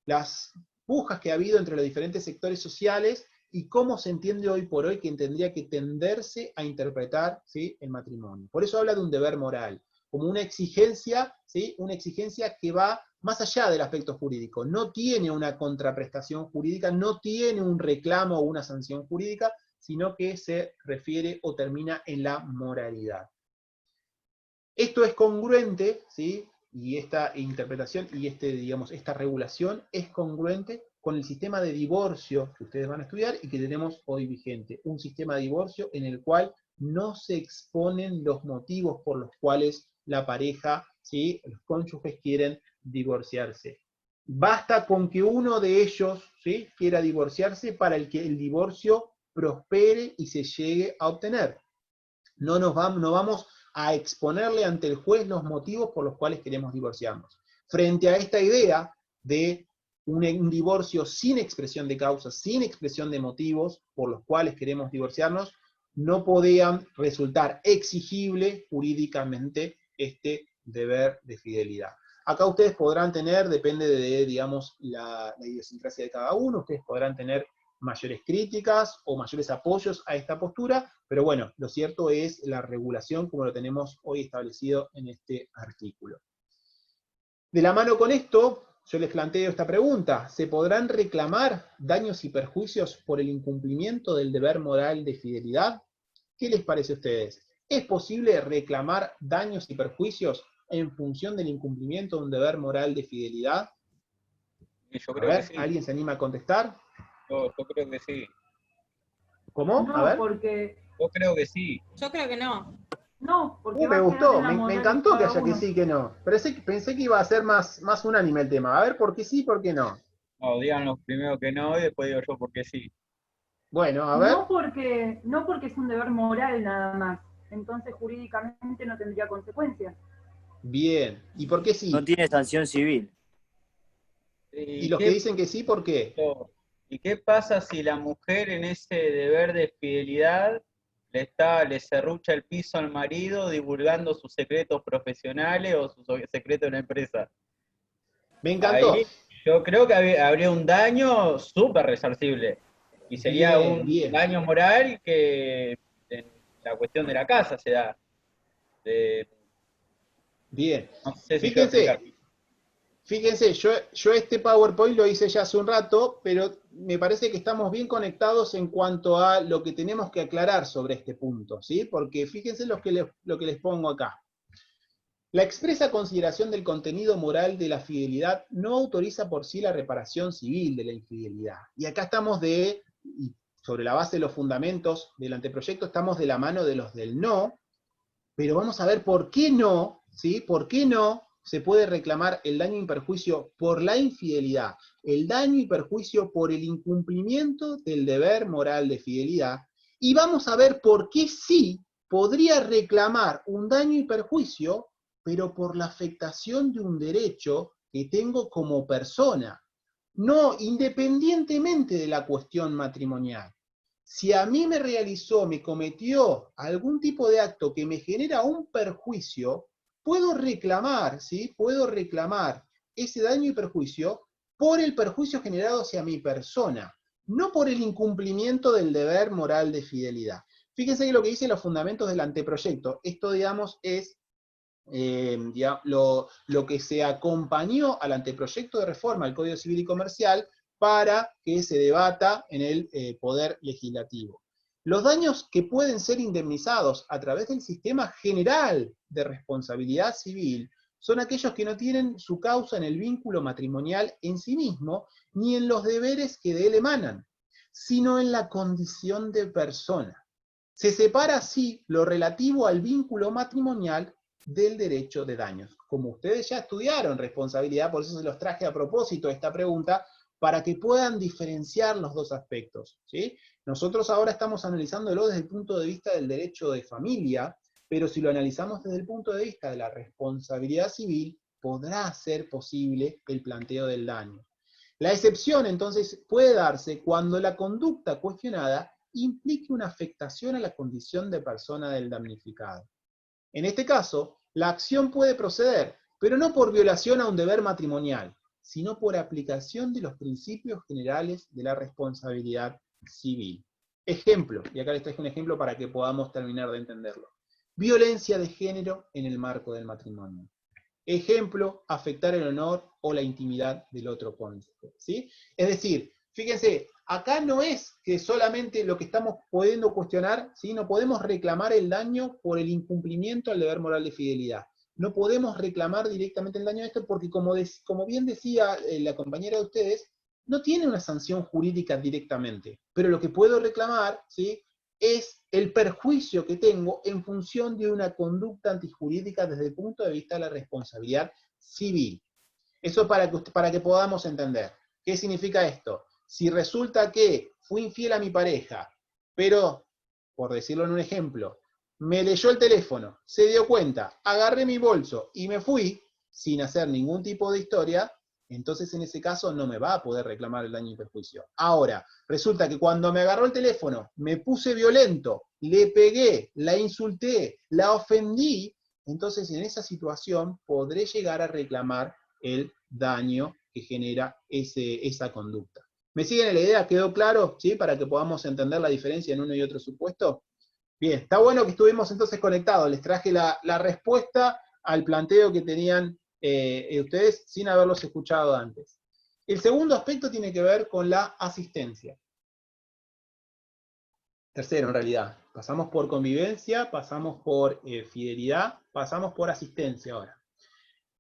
las pujas que ha habido entre los diferentes sectores sociales y cómo se entiende hoy por hoy que tendría que tenderse a interpretar, ¿sí?, el matrimonio. Por eso habla de un deber moral, como una exigencia, ¿sí?, una exigencia que va más allá del aspecto jurídico. No tiene una contraprestación jurídica, no tiene un reclamo o una sanción jurídica, sino que se refiere o termina en la moralidad. Esto es congruente, ¿sí? Y esta interpretación y digamos, esta regulación es congruente con el sistema de divorcio que ustedes van a estudiar y que tenemos hoy vigente. Un sistema de divorcio en el cual no se exponen los motivos por los cuales la pareja, ¿sí?, los cónyuges quieren divorciarse. Basta con que uno de ellos, ¿sí?, quiera divorciarse para que el divorcio prospere y se llegue a obtener. No vamos a exponerle ante el juez los motivos por los cuales queremos divorciarnos. Frente a esta idea de un divorcio sin expresión de causas, sin expresión de motivos por los cuales queremos divorciarnos, no podían resultar exigible jurídicamente este deber de fidelidad. Acá ustedes podrán tener, depende de, digamos, la idiosincrasia de cada uno, ustedes podrán tener mayores críticas o mayores apoyos a esta postura, pero bueno, lo cierto es la regulación como lo tenemos hoy establecido en este artículo. De la mano con esto, yo les planteo esta pregunta: ¿se podrán reclamar daños y perjuicios por el incumplimiento del deber moral de fidelidad? ¿Qué les parece a ustedes? ¿Es posible reclamar daños y perjuicios en función del incumplimiento de un deber moral de fidelidad? Yo A creo que ver, sí. ¿alguien se anima a contestar? Yo creo que sí. ¿Cómo? No, A ver. porque Yo creo que sí. Yo creo que no. no, porque Me va a quedar gustó, en la me moral de encantó que cada haya que uno. sí, que no. Pensé que iba a ser más unánime el tema. A ver, ¿por qué sí, por qué no? No, díganos primero que no y después digo yo por qué sí. Bueno, a ver. No porque es un deber moral nada más. Entonces jurídicamente no tendría consecuencias. Bien. ¿Y por qué sí? No tiene sanción civil. ¿Y los que dicen que sí, por qué? ¿Y qué pasa si la mujer en ese deber de fidelidad le serrucha el piso al marido divulgando sus secretos profesionales o sus secretos en la empresa? Me encantó. Ahí yo creo que habría un daño súper resarcible. Y sería Bien, un bien. daño moral que en la cuestión de la casa se da. Bien. No sé si quiero explicar. Fíjense, yo este PowerPoint lo hice ya hace un rato, pero me parece que estamos bien conectados en cuanto a lo que tenemos que aclarar sobre este punto, ¿sí? Porque fíjense lo que les pongo acá. La expresa consideración del contenido moral de la fidelidad no autoriza por sí la reparación civil de la infidelidad. Y acá estamos sobre la base de los fundamentos del anteproyecto, estamos de la mano de los del no, pero vamos a ver por qué no, ¿sí? ¿Por qué no se puede reclamar el daño y perjuicio por la infidelidad? El daño y perjuicio por el incumplimiento del deber moral de fidelidad. Y vamos a ver por qué sí podría reclamar un daño y perjuicio, pero por la afectación de un derecho que tengo como persona, no independientemente de la cuestión matrimonial. Si a mí me cometió algún tipo de acto que me genera un perjuicio, puedo reclamar, ¿sí? Puedo reclamar ese daño y perjuicio por el perjuicio generado hacia mi persona, no por el incumplimiento del deber moral de fidelidad. Fíjense que lo que dicen los fundamentos del anteproyecto, esto, digamos, es lo que se acompañó al anteproyecto de reforma al Código Civil y Comercial para que se debata en el Poder Legislativo. Los daños que pueden ser indemnizados a través del sistema general de responsabilidad civil son aquellos que no tienen su causa en el vínculo matrimonial en sí mismo, ni en los deberes que de él emanan, sino en la condición de persona. Se separa así lo relativo al vínculo matrimonial del derecho de daños. Como ustedes ya estudiaron responsabilidad, por eso se los traje a propósito esta pregunta, para que puedan diferenciar los dos aspectos, ¿sí? Nosotros ahora estamos analizándolo desde el punto de vista del derecho de familia, pero si lo analizamos desde el punto de vista de la responsabilidad civil, podrá ser posible el planteo del daño. La excepción, entonces, puede darse cuando la conducta cuestionada implique una afectación a la condición de persona del damnificado. En este caso, la acción puede proceder, pero no por violación a un deber matrimonial, sino por aplicación de los principios generales de la responsabilidad civil. Ejemplo, y acá les traigo un ejemplo para que podamos terminar de entenderlo. Violencia de género en el marco del matrimonio. Ejemplo, afectar el honor o la intimidad del otro cónyuge, ¿sí? Es decir, fíjense, acá no es que solamente lo que estamos pudiendo cuestionar, ¿sí? No podemos reclamar el daño por el incumplimiento al deber moral de fidelidad. No podemos reclamar directamente el daño de esto porque, como bien decía la compañera de ustedes, no tiene una sanción jurídica directamente. Pero lo que puedo reclamar, ¿sí?, es el perjuicio que tengo en función de una conducta antijurídica desde el punto de vista de la responsabilidad civil. Eso para que podamos entender. ¿Qué significa esto? Si resulta que fui infiel a mi pareja, pero, por decirlo en un ejemplo, me leyó el teléfono, se dio cuenta, agarré mi bolso y me fui sin hacer ningún tipo de historia, entonces en ese caso no me va a poder reclamar el daño y perjuicio. Ahora, resulta que cuando me agarró el teléfono, me puse violento, le pegué, la insulté, la ofendí, entonces en esa situación podré llegar a reclamar el daño que genera esa conducta. ¿Me siguen en la idea? ¿Quedó claro? ¿Sí? Para que podamos entender la diferencia en uno y otro supuesto. Bien, está bueno que estuvimos entonces conectados. Les traje la respuesta al planteo que tenían ustedes sin haberlos escuchado antes. El segundo aspecto tiene que ver con la asistencia. Tercero, en realidad. Pasamos por convivencia, pasamos por fidelidad, pasamos por asistencia ahora.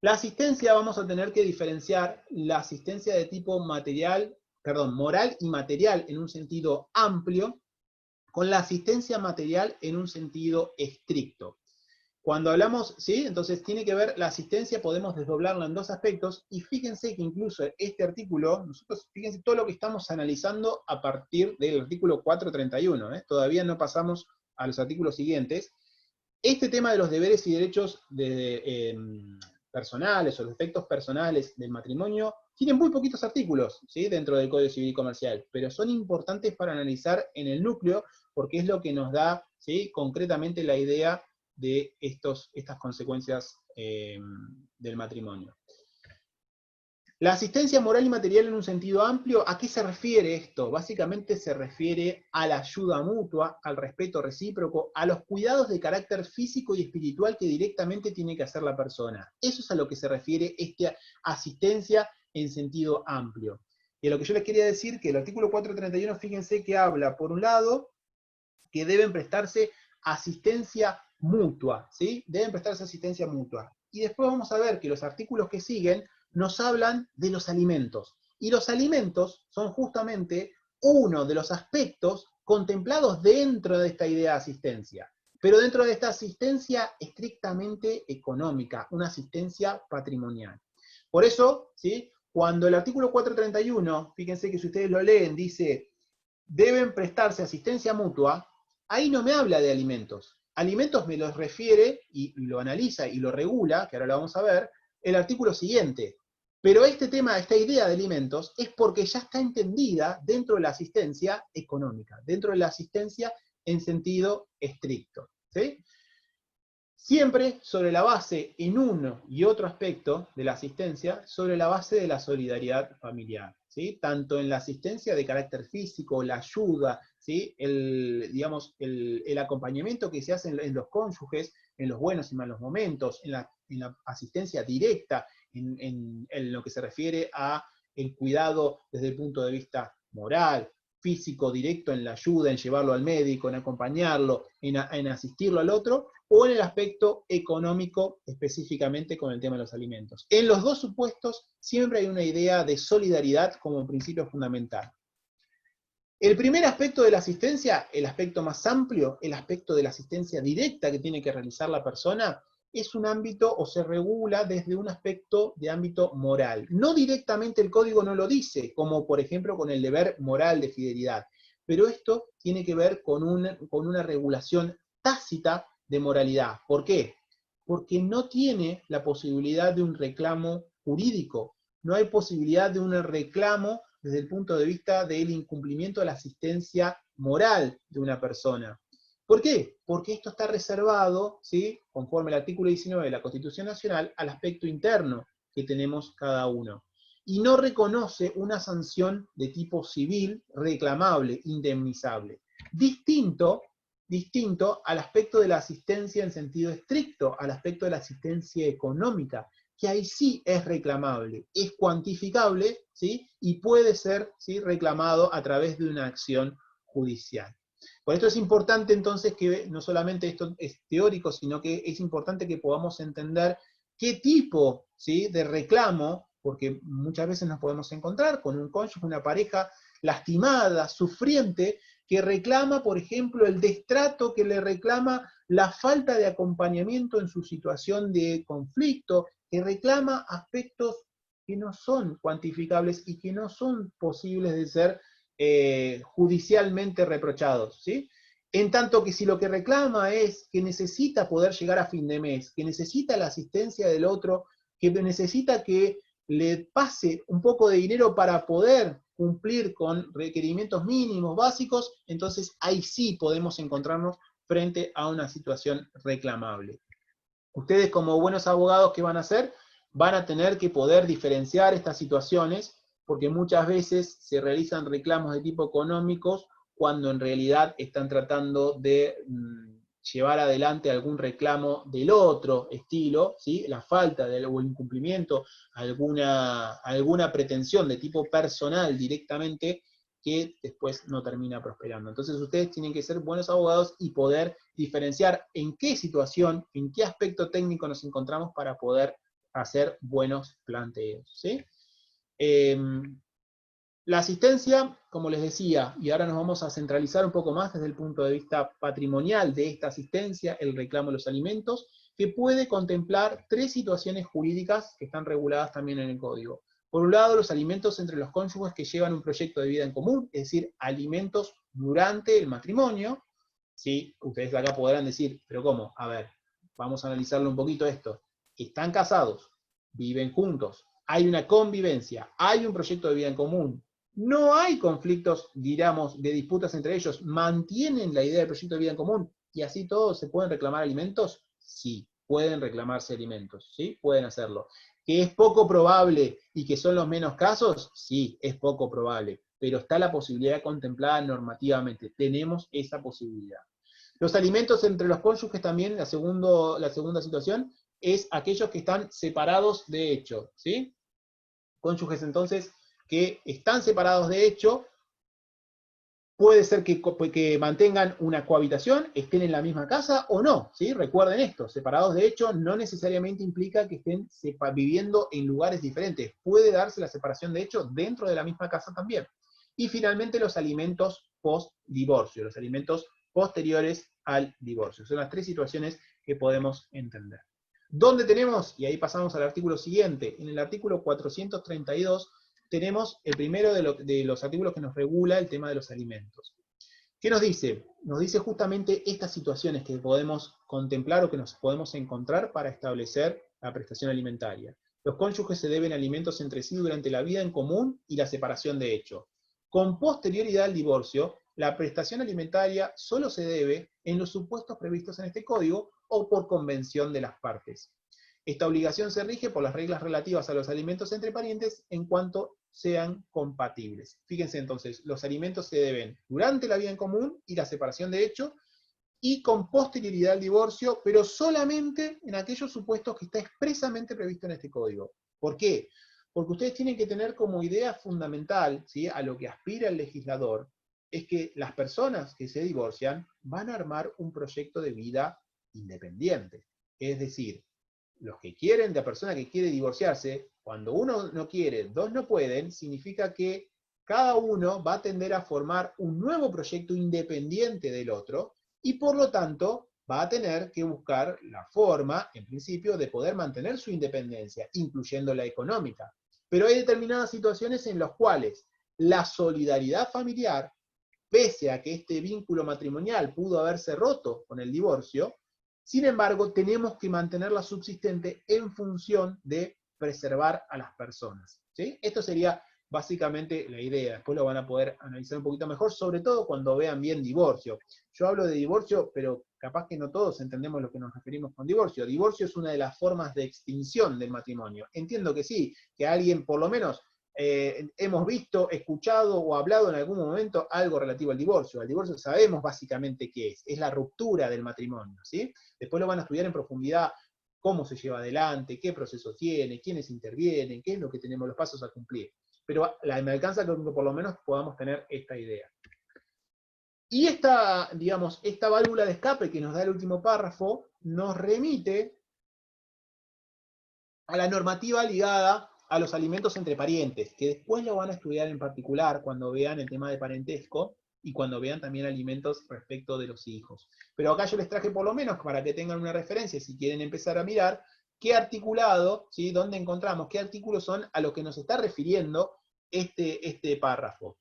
La asistencia vamos a tener que diferenciar la asistencia de tipo moral y material en un sentido amplio, con la asistencia material en un sentido estricto. Cuando hablamos, ¿sí? Entonces tiene que ver, la asistencia podemos desdoblarla en dos aspectos, y fíjense que incluso este artículo, fíjense todo lo que estamos analizando a partir del artículo 431, todavía no pasamos a los artículos siguientes. Este tema de los deberes y derechos personales o los efectos personales del matrimonio tiene muy poquitos artículos, ¿sí?, dentro del Código Civil y Comercial, pero son importantes para analizar en el núcleo, porque es lo que nos da, ¿sí?, concretamente la idea de estas consecuencias del matrimonio. La asistencia moral y material en un sentido amplio, ¿a qué se refiere esto? Básicamente se refiere a la ayuda mutua, al respeto recíproco, a los cuidados de carácter físico y espiritual que directamente tiene que hacer la persona. Eso es a lo que se refiere esta asistencia en sentido amplio. Y a lo que yo les quería decir, que el artículo 431, fíjense que habla, por un lado, que deben prestarse asistencia mutua, ¿sí? Deben prestarse asistencia mutua. Y después vamos a ver que los artículos que siguen nos hablan de los alimentos. Y los alimentos son justamente uno de los aspectos contemplados dentro de esta idea de asistencia, pero dentro de esta asistencia estrictamente económica, una asistencia patrimonial. Por eso, ¿sí?, cuando el artículo 431, fíjense que si ustedes lo leen, dice, deben prestarse asistencia mutua, ahí no me habla de alimentos. Alimentos me los refiere, y lo analiza y lo regula, que ahora lo vamos a ver, el artículo siguiente. Pero este tema, esta idea de alimentos, es porque ya está entendida dentro de la asistencia económica, dentro de la asistencia en sentido estricto, ¿sí? Siempre sobre la base, en uno y otro aspecto de la asistencia, sobre la base de la solidaridad familiar, ¿sí? Tanto en la asistencia de carácter físico, la ayuda, ¿sí?, el acompañamiento que se hace en los cónyuges, en los buenos y malos momentos, en la asistencia directa, en lo que se refiere a el cuidado desde el punto de vista moral, físico directo, en la ayuda, en llevarlo al médico, en acompañarlo, en asistirlo al otro, o en el aspecto económico, específicamente con el tema de los alimentos. En los dos supuestos siempre hay una idea de solidaridad como principio fundamental. El primer aspecto de la asistencia, el aspecto más amplio, el aspecto de la asistencia directa que tiene que realizar la persona, es un ámbito o se regula desde un aspecto de ámbito moral. No directamente el código no lo dice, como por ejemplo con el deber moral de fidelidad, pero esto tiene que ver con una regulación tácita de moralidad. ¿Por qué? Porque no tiene la posibilidad de un reclamo jurídico, no hay posibilidad de un reclamo desde el punto de vista del incumplimiento de la asistencia moral de una persona. ¿Por qué? Porque esto está reservado, ¿sí?, conforme al artículo 19 de la Constitución Nacional, al aspecto interno que tenemos cada uno. Y no reconoce una sanción de tipo civil reclamable, indemnizable. Distinto al aspecto de la asistencia en sentido estricto, al aspecto de la asistencia económica, que ahí sí es reclamable, es cuantificable, ¿sí?, y puede ser, ¿sí?, reclamado a través de una acción judicial. Por esto es importante entonces que no solamente esto es teórico, sino que es importante que podamos entender qué tipo, ¿sí?, de reclamo, porque muchas veces nos podemos encontrar con un cónyuge, una pareja lastimada, sufriente, que reclama, por ejemplo, el destrato, que le reclama la falta de acompañamiento en su situación de conflicto, que reclama aspectos que no son cuantificables y que no son posibles de ser judicialmente reprochados, ¿sí? En tanto que si lo que reclama es que necesita poder llegar a fin de mes, que necesita la asistencia del otro, que necesita que le pase un poco de dinero para poder cumplir con requerimientos mínimos básicos, entonces ahí sí podemos encontrarnos frente a una situación reclamable. Ustedes como buenos abogados, ¿qué van a hacer? Van a tener que poder diferenciar estas situaciones, porque muchas veces se realizan reclamos de tipo económicos cuando en realidad están tratando de llevar adelante algún reclamo del otro estilo, ¿sí?, la falta o el incumplimiento, alguna pretensión de tipo personal directamente, que después no termina prosperando. Entonces ustedes tienen que ser buenos abogados y poder diferenciar en qué situación, en qué aspecto técnico nos encontramos para poder hacer buenos planteos, ¿sí? La asistencia, como les decía, y ahora nos vamos a centralizar un poco más desde el punto de vista patrimonial de esta asistencia, el reclamo de los alimentos, que puede contemplar 3 situaciones jurídicas que están reguladas también en el Código. Por un lado, los alimentos entre los cónyuges que llevan un proyecto de vida en común, es decir, alimentos durante el matrimonio. ¿Sí? Ustedes acá podrán decir, pero ¿cómo? A ver, vamos a analizarlo un poquito esto. Están casados, viven juntos, hay una convivencia, hay un proyecto de vida en común, no hay conflictos, digamos, de disputas entre ellos, mantienen la idea del proyecto de vida en común, y así todos se pueden reclamar alimentos. Sí, pueden reclamarse alimentos, ¿sí? Pueden hacerlo. ¿Que es poco probable y que son los menos casos? Sí, es poco probable, pero está la posibilidad contemplada normativamente, tenemos esa posibilidad. Los alimentos entre los cónyuges también, la segunda situación, es aquellos que están separados de hecho, ¿sí? Cónyuges entonces que están separados de hecho, puede ser que mantengan una cohabitación, estén en la misma casa o no, ¿sí? Recuerden esto, separados de hecho no necesariamente implica que estén viviendo en lugares diferentes, puede darse la separación de hecho dentro de la misma casa también. Y finalmente los alimentos post-divorcio, los alimentos posteriores al divorcio. Son las 3 situaciones que podemos entender. ¿Dónde tenemos? Y ahí pasamos al artículo siguiente. En el artículo 432 tenemos el primero de los artículos que nos regula el tema de los alimentos. ¿Qué nos dice? Nos dice justamente estas situaciones que podemos contemplar o que nos podemos encontrar para establecer la prestación alimentaria. Los cónyuges se deben alimentos entre sí durante la vida en común y la separación de hecho. Con posterioridad al divorcio, la prestación alimentaria solo se debe en los supuestos previstos en este código o por convención de las partes. Esta obligación se rige por las reglas relativas a los alimentos entre parientes en cuanto sean compatibles. Fíjense entonces, los alimentos se deben durante la vida en común y la separación de hecho, y con posterioridad al divorcio, pero solamente en aquellos supuestos que está expresamente previsto en este código. ¿Por qué? Porque ustedes tienen que tener como idea fundamental, ¿sí?, a lo que aspira el legislador, es que las personas que se divorcian van a armar un proyecto de vida independiente. Es decir, los que quieren, la persona que quiere divorciarse, cuando uno no quiere, dos no pueden, significa que cada uno va a tender a formar un nuevo proyecto independiente del otro, y por lo tanto va a tener que buscar la forma, en principio, de poder mantener su independencia, incluyendo la económica. Pero hay determinadas situaciones en las cuales la solidaridad familiar, pese a que este vínculo matrimonial pudo haberse roto con el divorcio, sin embargo, tenemos que mantenerla subsistente en función de preservar a las personas, ¿sí? Esto sería básicamente la idea. Después lo van a poder analizar un poquito mejor, sobre todo cuando vean bien divorcio. Yo hablo de divorcio, pero capaz que no todos entendemos lo que nos referimos con divorcio. Divorcio es una de las formas de extinción del matrimonio. Entiendo que sí, que alguien por lo menos hemos visto, escuchado o hablado en algún momento algo relativo al divorcio. Al divorcio sabemos básicamente qué es la ruptura del matrimonio, ¿sí? Después lo van a estudiar en profundidad, cómo se lleva adelante, qué proceso tiene, quiénes intervienen, qué es lo que tenemos, los pasos a cumplir. Pero me alcanza que por lo menos podamos tener esta idea. Y esta, digamos, esta válvula de escape que nos da el último párrafo, nos remite a la normativa ligada a los alimentos entre parientes, que después lo van a estudiar en particular cuando vean el tema de parentesco y cuando vean también alimentos respecto de los hijos. Pero acá yo les traje por lo menos para que tengan una referencia, si quieren empezar a mirar, qué articulado, ¿sí? ¿Dónde encontramos? ¿Qué artículos son a los que nos está refiriendo este párrafo?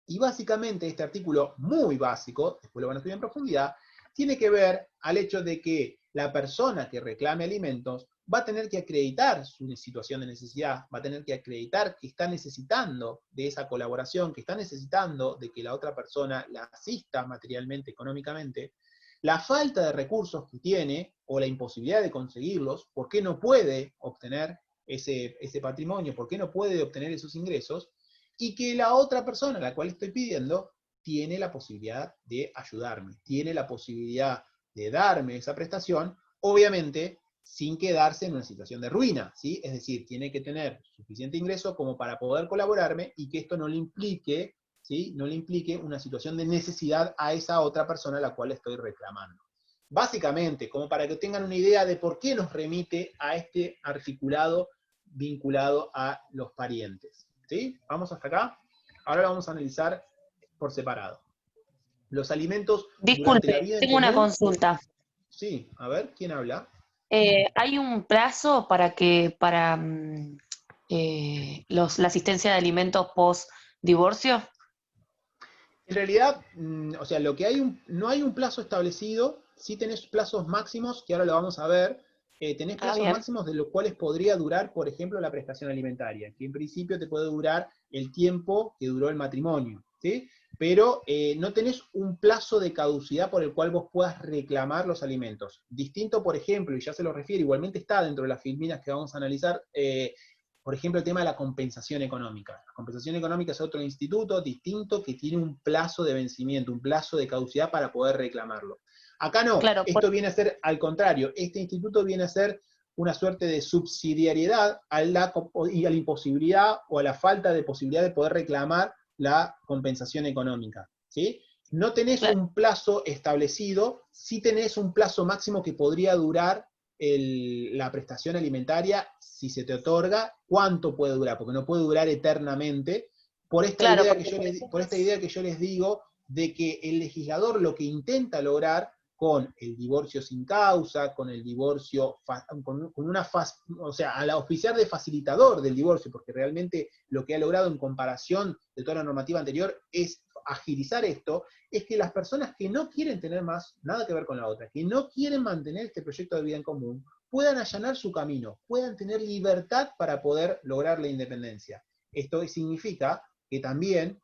Y básicamente este artículo muy básico, después lo van a estudiar en profundidad, tiene que ver al hecho de que la persona que reclame alimentos va a tener que acreditar su situación de necesidad, va a tener que acreditar que está necesitando de esa colaboración, que está necesitando de que la otra persona la asista materialmente, económicamente, la falta de recursos que tiene o la imposibilidad de conseguirlos, por qué no puede obtener ese patrimonio, por qué no puede obtener esos ingresos, y que la otra persona a la cual estoy pidiendo tiene la posibilidad de ayudarme, tiene la posibilidad de darme esa prestación, obviamente sin quedarse en una situación de ruina, ¿sí? Es decir, tiene que tener suficiente ingreso como para poder colaborarme y que esto no le implique, ¿sí? No le implique una situación de necesidad a esa otra persona a la cual estoy reclamando. Básicamente, como para que tengan una idea de por qué nos remite a este articulado vinculado a los parientes. ¿Sí? Vamos hasta acá. Ahora lo vamos a analizar por separado. Los alimentos durante la Disculpe, vida en tengo una común. consulta. Sí, a ver, ¿quién habla? ¿Hay un plazo para la asistencia de alimentos post divorcio? En realidad, o sea, lo que hay no hay un plazo establecido, sí tenés plazos máximos, que ahora lo vamos a ver, tenés plazos bien. máximos de los cuales podría durar, por ejemplo, la prestación alimentaria, que en principio te puede durar el tiempo que duró el matrimonio, ¿sí? Pero no tenés un plazo de caducidad por el cual vos puedas reclamar los alimentos. Distinto, por ejemplo, y ya se lo refiero, igualmente está dentro de las filminas que vamos a analizar, por ejemplo, el tema de la compensación económica. La compensación económica es otro instituto distinto que tiene un plazo de vencimiento, un plazo de caducidad para poder reclamarlo. Acá no, Claro, esto viene a ser al contrario, este instituto viene a ser una suerte de subsidiariedad y a la imposibilidad o a la falta de posibilidad de poder reclamar la compensación económica, ¿sí? No tenés un plazo establecido, sí tenés un plazo máximo que podría durar la prestación alimentaria, si se te otorga, ¿cuánto puede durar? Porque no puede durar eternamente, por esta idea que yo les digo, de que el legislador lo que intenta lograr con el divorcio sin causa, con el divorcio, o sea, al oficiar de facilitador del divorcio, porque realmente lo que ha logrado en comparación de toda la normativa anterior es agilizar esto, es que las personas que no quieren tener más nada que ver con la otra, que no quieren mantener este proyecto de vida en común, puedan allanar su camino, puedan tener libertad para poder lograr la independencia. Esto significa que también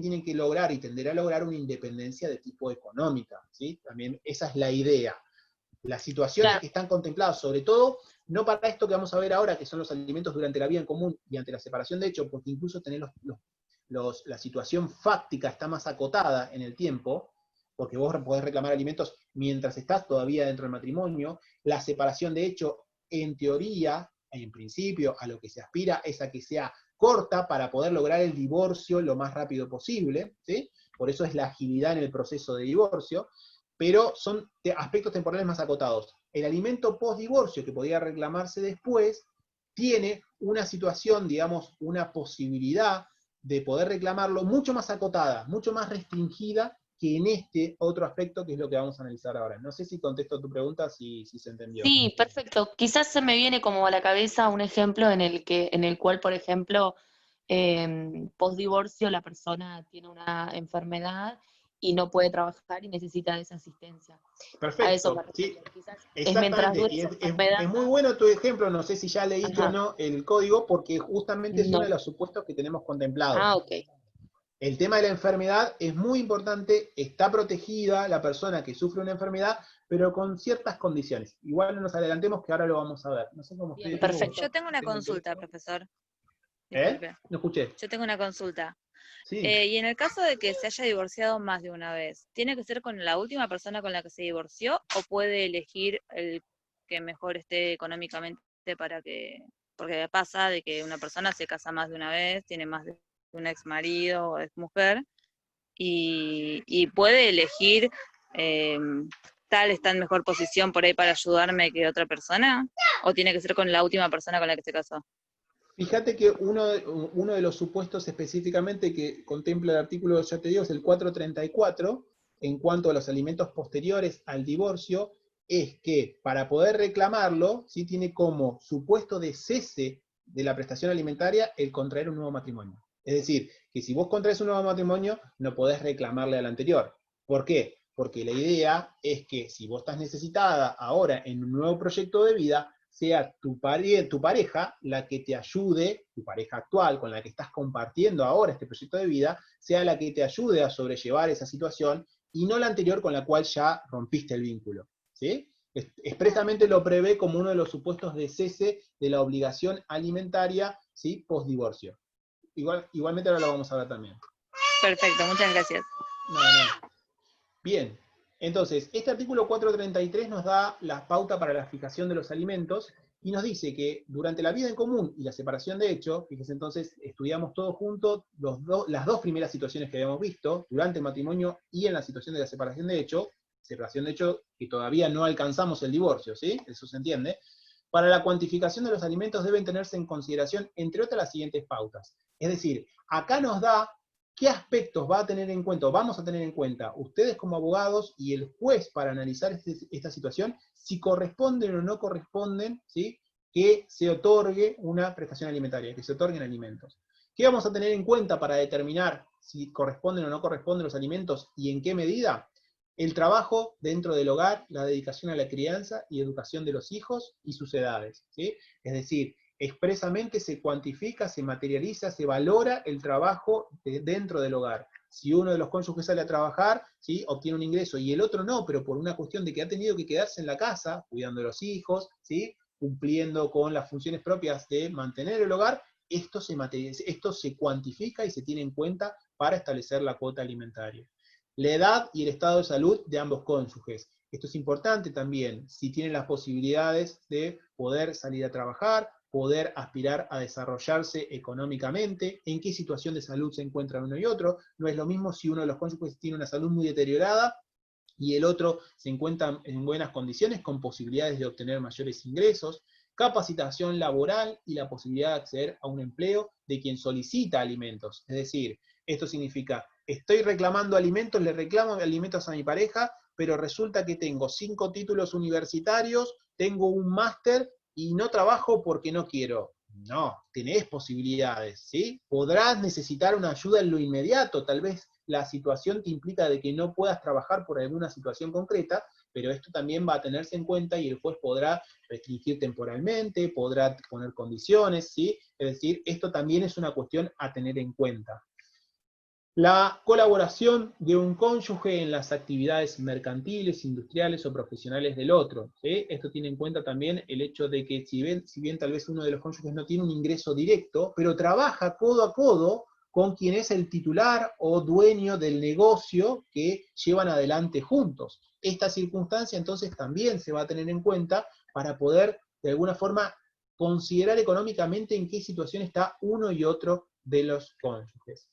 tienen que lograr y tender a lograr una independencia de tipo económica, ¿sí? También esa es la idea. Las situaciones que están contempladas, sobre todo, no para esto que vamos a ver ahora, que son los alimentos durante la vida en común y ante la separación de hecho, porque incluso tener la situación fáctica está más acotada en el tiempo, porque vos podés reclamar alimentos mientras estás todavía dentro del matrimonio. La separación de hecho, en teoría, en principio, a lo que se aspira es a que sea corta para poder lograr el divorcio lo más rápido posible, ¿sí? Por eso es la agilidad en el proceso de divorcio, pero son aspectos temporales más acotados. El alimento post-divorcio, que podía reclamarse después, tiene una situación, digamos, una posibilidad de poder reclamarlo mucho más acotada, mucho más restringida que en este otro aspecto que es lo que vamos a analizar ahora. No sé si contesto tu pregunta, si se entendió. Sí, perfecto. Quizás se me viene como a la cabeza un ejemplo en el cual, por ejemplo, post divorcio la persona tiene una enfermedad y no puede trabajar y necesita esa asistencia. A eso me Perfecto, sí, refiero. Quizás es mientras exactamente. dure Y esa es enfermedad. muy bueno tu ejemplo, no sé si ya leíste o Ajá. no el código, porque justamente es uno de No. los supuestos que tenemos contemplados. Ah, ok. El tema de la enfermedad es muy importante, está protegida la persona que sufre una enfermedad, pero con ciertas condiciones. Igual no nos adelantemos que ahora lo vamos a ver. No sé cómo Bien, estoy de tiempo. perfecto. Yo tengo una Tengo el consulta, teléfono. profesor. ¿Eh? Disculpe. No escuché. Yo tengo una consulta. Sí. Y en el caso de que se haya divorciado más de una vez, ¿tiene que ser con la última persona con la que se divorció o puede elegir el que mejor esté económicamente para que... Porque pasa de que una persona se casa más de una vez, tiene más de un ex marido o ex mujer, y puede elegir eh, tal está en mejor posición por ahí para ayudarme que otra persona, o tiene que ser con la última persona con la que se casó. Fíjate que uno de los supuestos específicamente que contempla el artículo, ya te digo, es el 434, en cuanto a los alimentos posteriores al divorcio, es que para poder reclamarlo, sí tiene como supuesto de cese de la prestación alimentaria el contraer un nuevo matrimonio. Es decir, que si vos contraes un nuevo matrimonio, no podés reclamarle al anterior. ¿Por qué? Porque la idea es que si vos estás necesitada ahora en un nuevo proyecto de vida, sea tu pareja la que te ayude, tu pareja actual con la que estás compartiendo ahora este proyecto de vida, sea la que te ayude a sobrellevar esa situación y no la anterior con la cual ya rompiste el vínculo. ¿Sí? Expresamente lo prevé como uno de los supuestos de cese de la obligación alimentaria, ¿sí? Post divorcio. Igualmente ahora lo vamos a ver también. Perfecto, muchas gracias. No. Bien, entonces, este artículo 433 nos da la pauta para la fijación de los alimentos y nos dice que durante la vida en común y la separación de hecho, fíjense entonces, estudiamos todos juntos las dos primeras situaciones que habíamos visto, durante el matrimonio y en la situación de la separación de hecho que todavía no alcanzamos el divorcio, ¿sí? Eso se entiende. Para la cuantificación de los alimentos deben tenerse en consideración, entre otras, las siguientes pautas. Es decir, acá nos da qué aspectos va a tener en cuenta, o vamos a tener en cuenta ustedes como abogados y el juez para analizar esta situación, si corresponden o no corresponden, ¿sí? Que se otorgue una prestación alimentaria, que se otorguen alimentos. ¿Qué vamos a tener en cuenta para determinar si corresponden o no corresponden los alimentos y en qué medida? El trabajo dentro del hogar, la dedicación a la crianza y educación de los hijos y sus edades, ¿sí? Es decir, expresamente se cuantifica, se materializa, se valora el trabajo dentro del hogar. Si uno de los cónyuges sale a trabajar, ¿sí? Obtiene un ingreso y el otro no, pero por una cuestión de que ha tenido que quedarse en la casa, cuidando de los hijos, ¿sí? Cumpliendo con las funciones propias de mantener el hogar, esto se cuantifica y se tiene en cuenta para establecer la cuota alimentaria. La edad y el estado de salud de ambos cónyuges. Esto es importante también, si tienen las posibilidades de poder salir a trabajar, poder aspirar a desarrollarse económicamente, en qué situación de salud se encuentran uno y otro. No es lo mismo si uno de los cónyuges tiene una salud muy deteriorada y el otro se encuentra en buenas condiciones con posibilidades de obtener mayores ingresos, capacitación laboral y la posibilidad de acceder a un empleo de quien solicita alimentos. Es decir, esto significa, estoy reclamando alimentos, le reclamo alimentos a mi pareja, pero resulta que tengo 5 títulos universitarios, tengo un máster y no trabajo porque no quiero. No, tenés posibilidades, ¿sí? Podrás necesitar una ayuda en lo inmediato, tal vez la situación te implica de que no puedas trabajar por alguna situación concreta, pero esto también va a tenerse en cuenta y el juez podrá restringir temporalmente, podrá poner condiciones, ¿sí? Es decir, esto también es una cuestión a tener en cuenta. La colaboración de un cónyuge en las actividades mercantiles, industriales o profesionales del otro, ¿sí? Esto tiene en cuenta también el hecho de que si bien tal vez uno de los cónyuges no tiene un ingreso directo, pero trabaja codo a codo con quien es el titular o dueño del negocio que llevan adelante juntos. Esta circunstancia entonces también se va a tener en cuenta para poder de alguna forma considerar económicamente en qué situación está uno y otro de los cónyuges.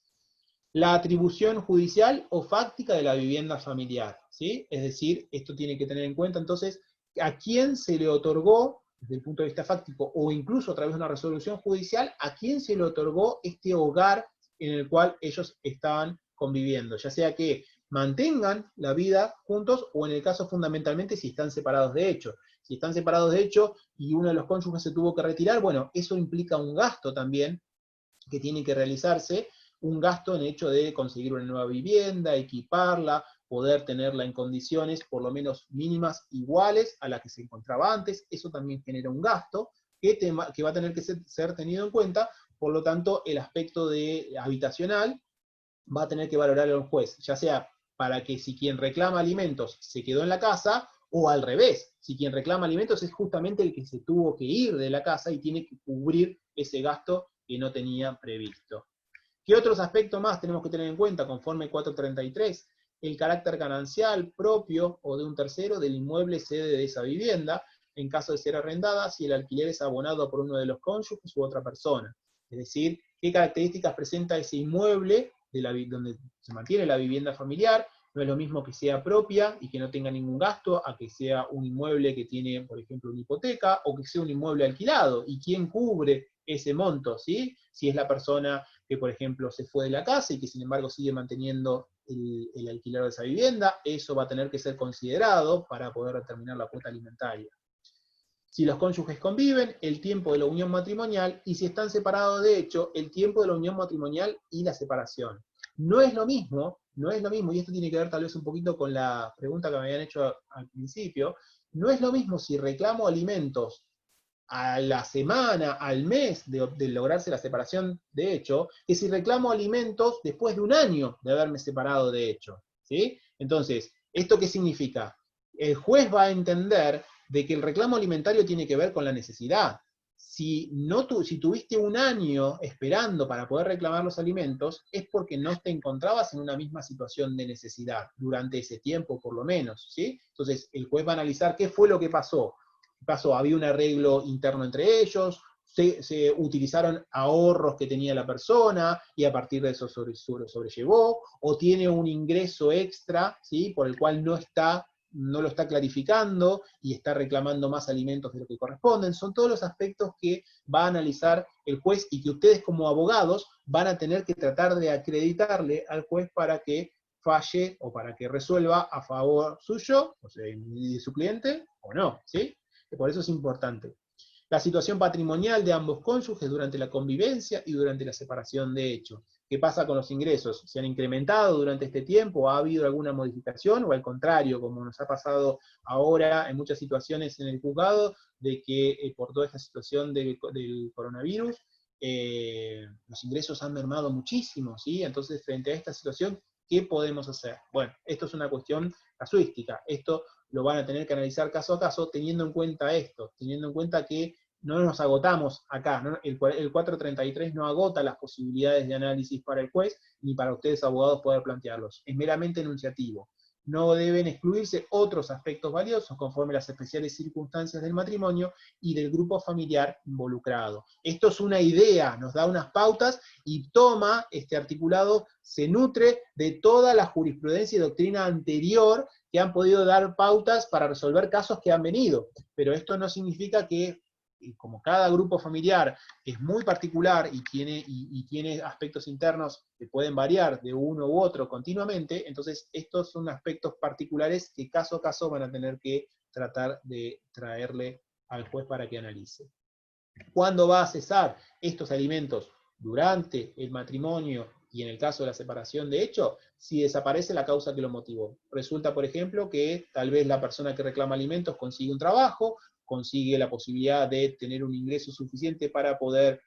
La atribución judicial o fáctica de la vivienda familiar, ¿sí? Es decir, esto tiene que tener en cuenta entonces a quién se le otorgó, desde el punto de vista fáctico, o incluso a través de una resolución judicial, a quién se le otorgó este hogar en el cual ellos estaban conviviendo, ya sea que mantengan la vida juntos o en el caso fundamentalmente si están separados de hecho. Si están separados de hecho y uno de los cónyuges se tuvo que retirar, bueno, eso implica un gasto también que tiene que realizarse, un gasto en el hecho de conseguir una nueva vivienda, equiparla, poder tenerla en condiciones por lo menos mínimas iguales a las que se encontraba antes. Eso también genera un gasto que va a tener que ser tenido en cuenta. Por lo tanto, el aspecto habitacional va a tener que valorar el juez, ya sea para que si quien reclama alimentos se quedó en la casa, o al revés, si quien reclama alimentos es justamente el que se tuvo que ir de la casa y tiene que cubrir ese gasto que no tenía previsto. ¿Qué otros aspectos más tenemos que tener en cuenta conforme 433? El carácter ganancial propio o de un tercero del inmueble sede de esa vivienda, en caso de ser arrendada, si el alquiler es abonado por uno de los cónyuges u otra persona. Es decir, qué características presenta ese inmueble donde se mantiene la vivienda familiar. No es lo mismo que sea propia y que no tenga ningún gasto, a que sea un inmueble que tiene, por ejemplo, una hipoteca, o que sea un inmueble alquilado. ¿Y quién cubre ese monto? ¿Sí? Si es la persona que, por ejemplo, se fue de la casa y que, sin embargo, sigue manteniendo el alquiler de esa vivienda, eso va a tener que ser considerado para poder determinar la cuota alimentaria. Si los cónyuges conviven, el tiempo de la unión matrimonial, y si están separados de hecho, el tiempo de la unión matrimonial y la separación. No es lo mismo, y esto tiene que ver tal vez un poquito con la pregunta que me habían hecho al principio, no es lo mismo si reclamo alimentos a la semana, al mes de lograrse la separación de hecho, que si reclamo alimentos después de un año de haberme separado de hecho, ¿sí? Entonces, ¿esto qué significa? El juez va a entender de que el reclamo alimentario tiene que ver con la necesidad. Si tuviste un año esperando para poder reclamar los alimentos, es porque no te encontrabas en una misma situación de necesidad, durante ese tiempo por lo menos, ¿sí? Entonces, el juez va a analizar qué fue lo que pasó. Había un arreglo interno entre ellos, se utilizaron ahorros que tenía la persona y a partir de eso sobrellevó, o tiene un ingreso extra, ¿sí? Por el cual no lo está clarificando y está reclamando más alimentos de lo que corresponden. Son todos los aspectos que va a analizar el juez y que ustedes como abogados van a tener que tratar de acreditarle al juez para que falle o para que resuelva a favor suyo, o sea, y de su cliente, o no, ¿sí? Por eso es importante. La situación patrimonial de ambos cónyuges durante la convivencia y durante la separación de hecho. ¿Qué pasa con los ingresos? ¿Se han incrementado durante este tiempo? ¿Ha habido alguna modificación? ¿O al contrario, como nos ha pasado ahora en muchas situaciones en el juzgado, de que por toda esta situación del coronavirus, los ingresos han mermado muchísimo, ¿sí? Entonces, frente a esta situación, ¿qué podemos hacer? Bueno, esto es una cuestión casuística. Esto lo van a tener que analizar caso a caso, teniendo en cuenta esto, teniendo en cuenta que no nos agotamos acá, ¿no? El 433 no agota las posibilidades de análisis para el juez, ni para ustedes abogados poder plantearlos. Es meramente enunciativo. No deben excluirse otros aspectos valiosos conforme las especiales circunstancias del matrimonio y del grupo familiar involucrado. Esto es una idea, nos da unas pautas y toma, este articulado se nutre de toda la jurisprudencia y doctrina anterior que han podido dar pautas para resolver casos que han venido. Pero esto no significa que, como cada grupo familiar es muy particular y tiene aspectos internos que pueden variar de uno u otro continuamente, entonces estos son aspectos particulares que caso a caso van a tener que tratar de traerle al juez para que analice. ¿Cuándo va a cesar estos alimentos? Durante el matrimonio y en el caso de la separación de hecho, si desaparece la causa que lo motivó. Resulta, por ejemplo, que tal vez la persona que reclama alimentos consigue un trabajo, consigue la posibilidad de tener un ingreso suficiente para poder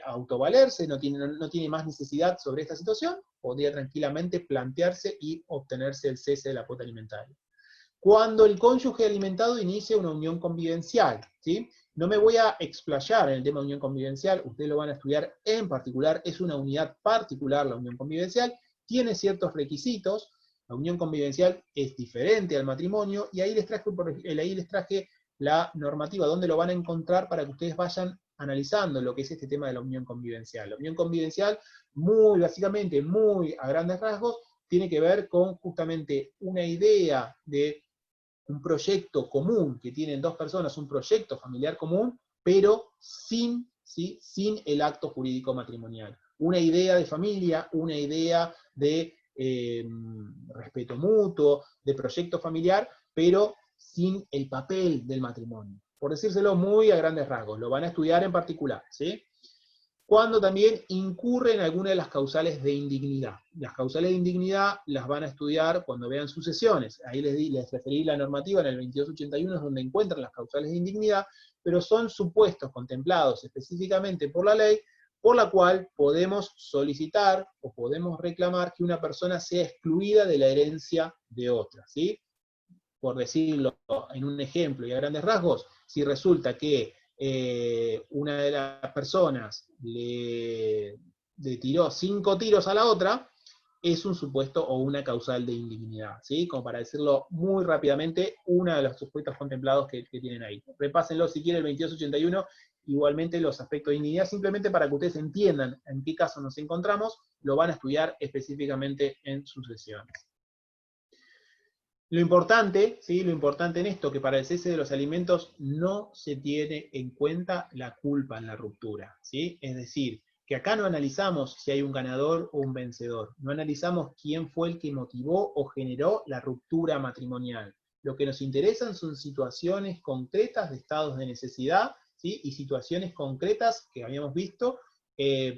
autovalerse, no tiene más necesidad sobre esta situación, podría tranquilamente plantearse y obtenerse el cese de la cuota alimentaria. Cuando el cónyuge alimentado inicia una unión convivencial, ¿sí? No me voy a explayar en el tema de unión convivencial, ustedes lo van a estudiar en particular, es una unidad particular la unión convivencial, tiene ciertos requisitos, la unión convivencial es diferente al matrimonio, y ahí les traje la normativa, donde lo van a encontrar para que ustedes vayan analizando lo que es este tema de la unión convivencial. La unión convivencial, básicamente, muy a grandes rasgos, tiene que ver con justamente una idea de un proyecto común que tienen dos personas, un proyecto familiar común, pero sin el acto jurídico matrimonial. una idea de familia, una idea de respeto mutuo, de proyecto familiar, pero sin el papel del matrimonio. Por decírselo muy a grandes rasgos, lo van a estudiar en particular, ¿sí? Cuando también incurre en alguna de las causales de indignidad. Las causales de indignidad las van a estudiar cuando vean sucesiones. Ahí les referí la normativa en el 2281, es donde encuentran las causales de indignidad, pero son supuestos contemplados específicamente por la ley, por la cual podemos solicitar o podemos reclamar que una persona sea excluida de la herencia de otra, ¿sí? Por decirlo en un ejemplo y a grandes rasgos, si resulta que una de las personas le tiró 5 tiros a la otra, es un supuesto o una causal de indignidad, ¿sí? Como para decirlo muy rápidamente, uno de los supuestos contemplados que tienen ahí. Repásenlo si quieren el 2281, igualmente los aspectos de indignidad, simplemente para que ustedes entiendan en qué caso nos encontramos, lo van a estudiar específicamente en sucesiones. Lo importante, ¿sí? Lo importante en esto, que para el cese de los alimentos no se tiene en cuenta la culpa en la ruptura, ¿sí? Es decir, que acá no analizamos si hay un ganador o un vencedor, no analizamos quién fue el que motivó o generó la ruptura matrimonial. Lo que nos interesan son situaciones concretas de estados de necesidad, ¿sí? Y situaciones concretas que habíamos visto,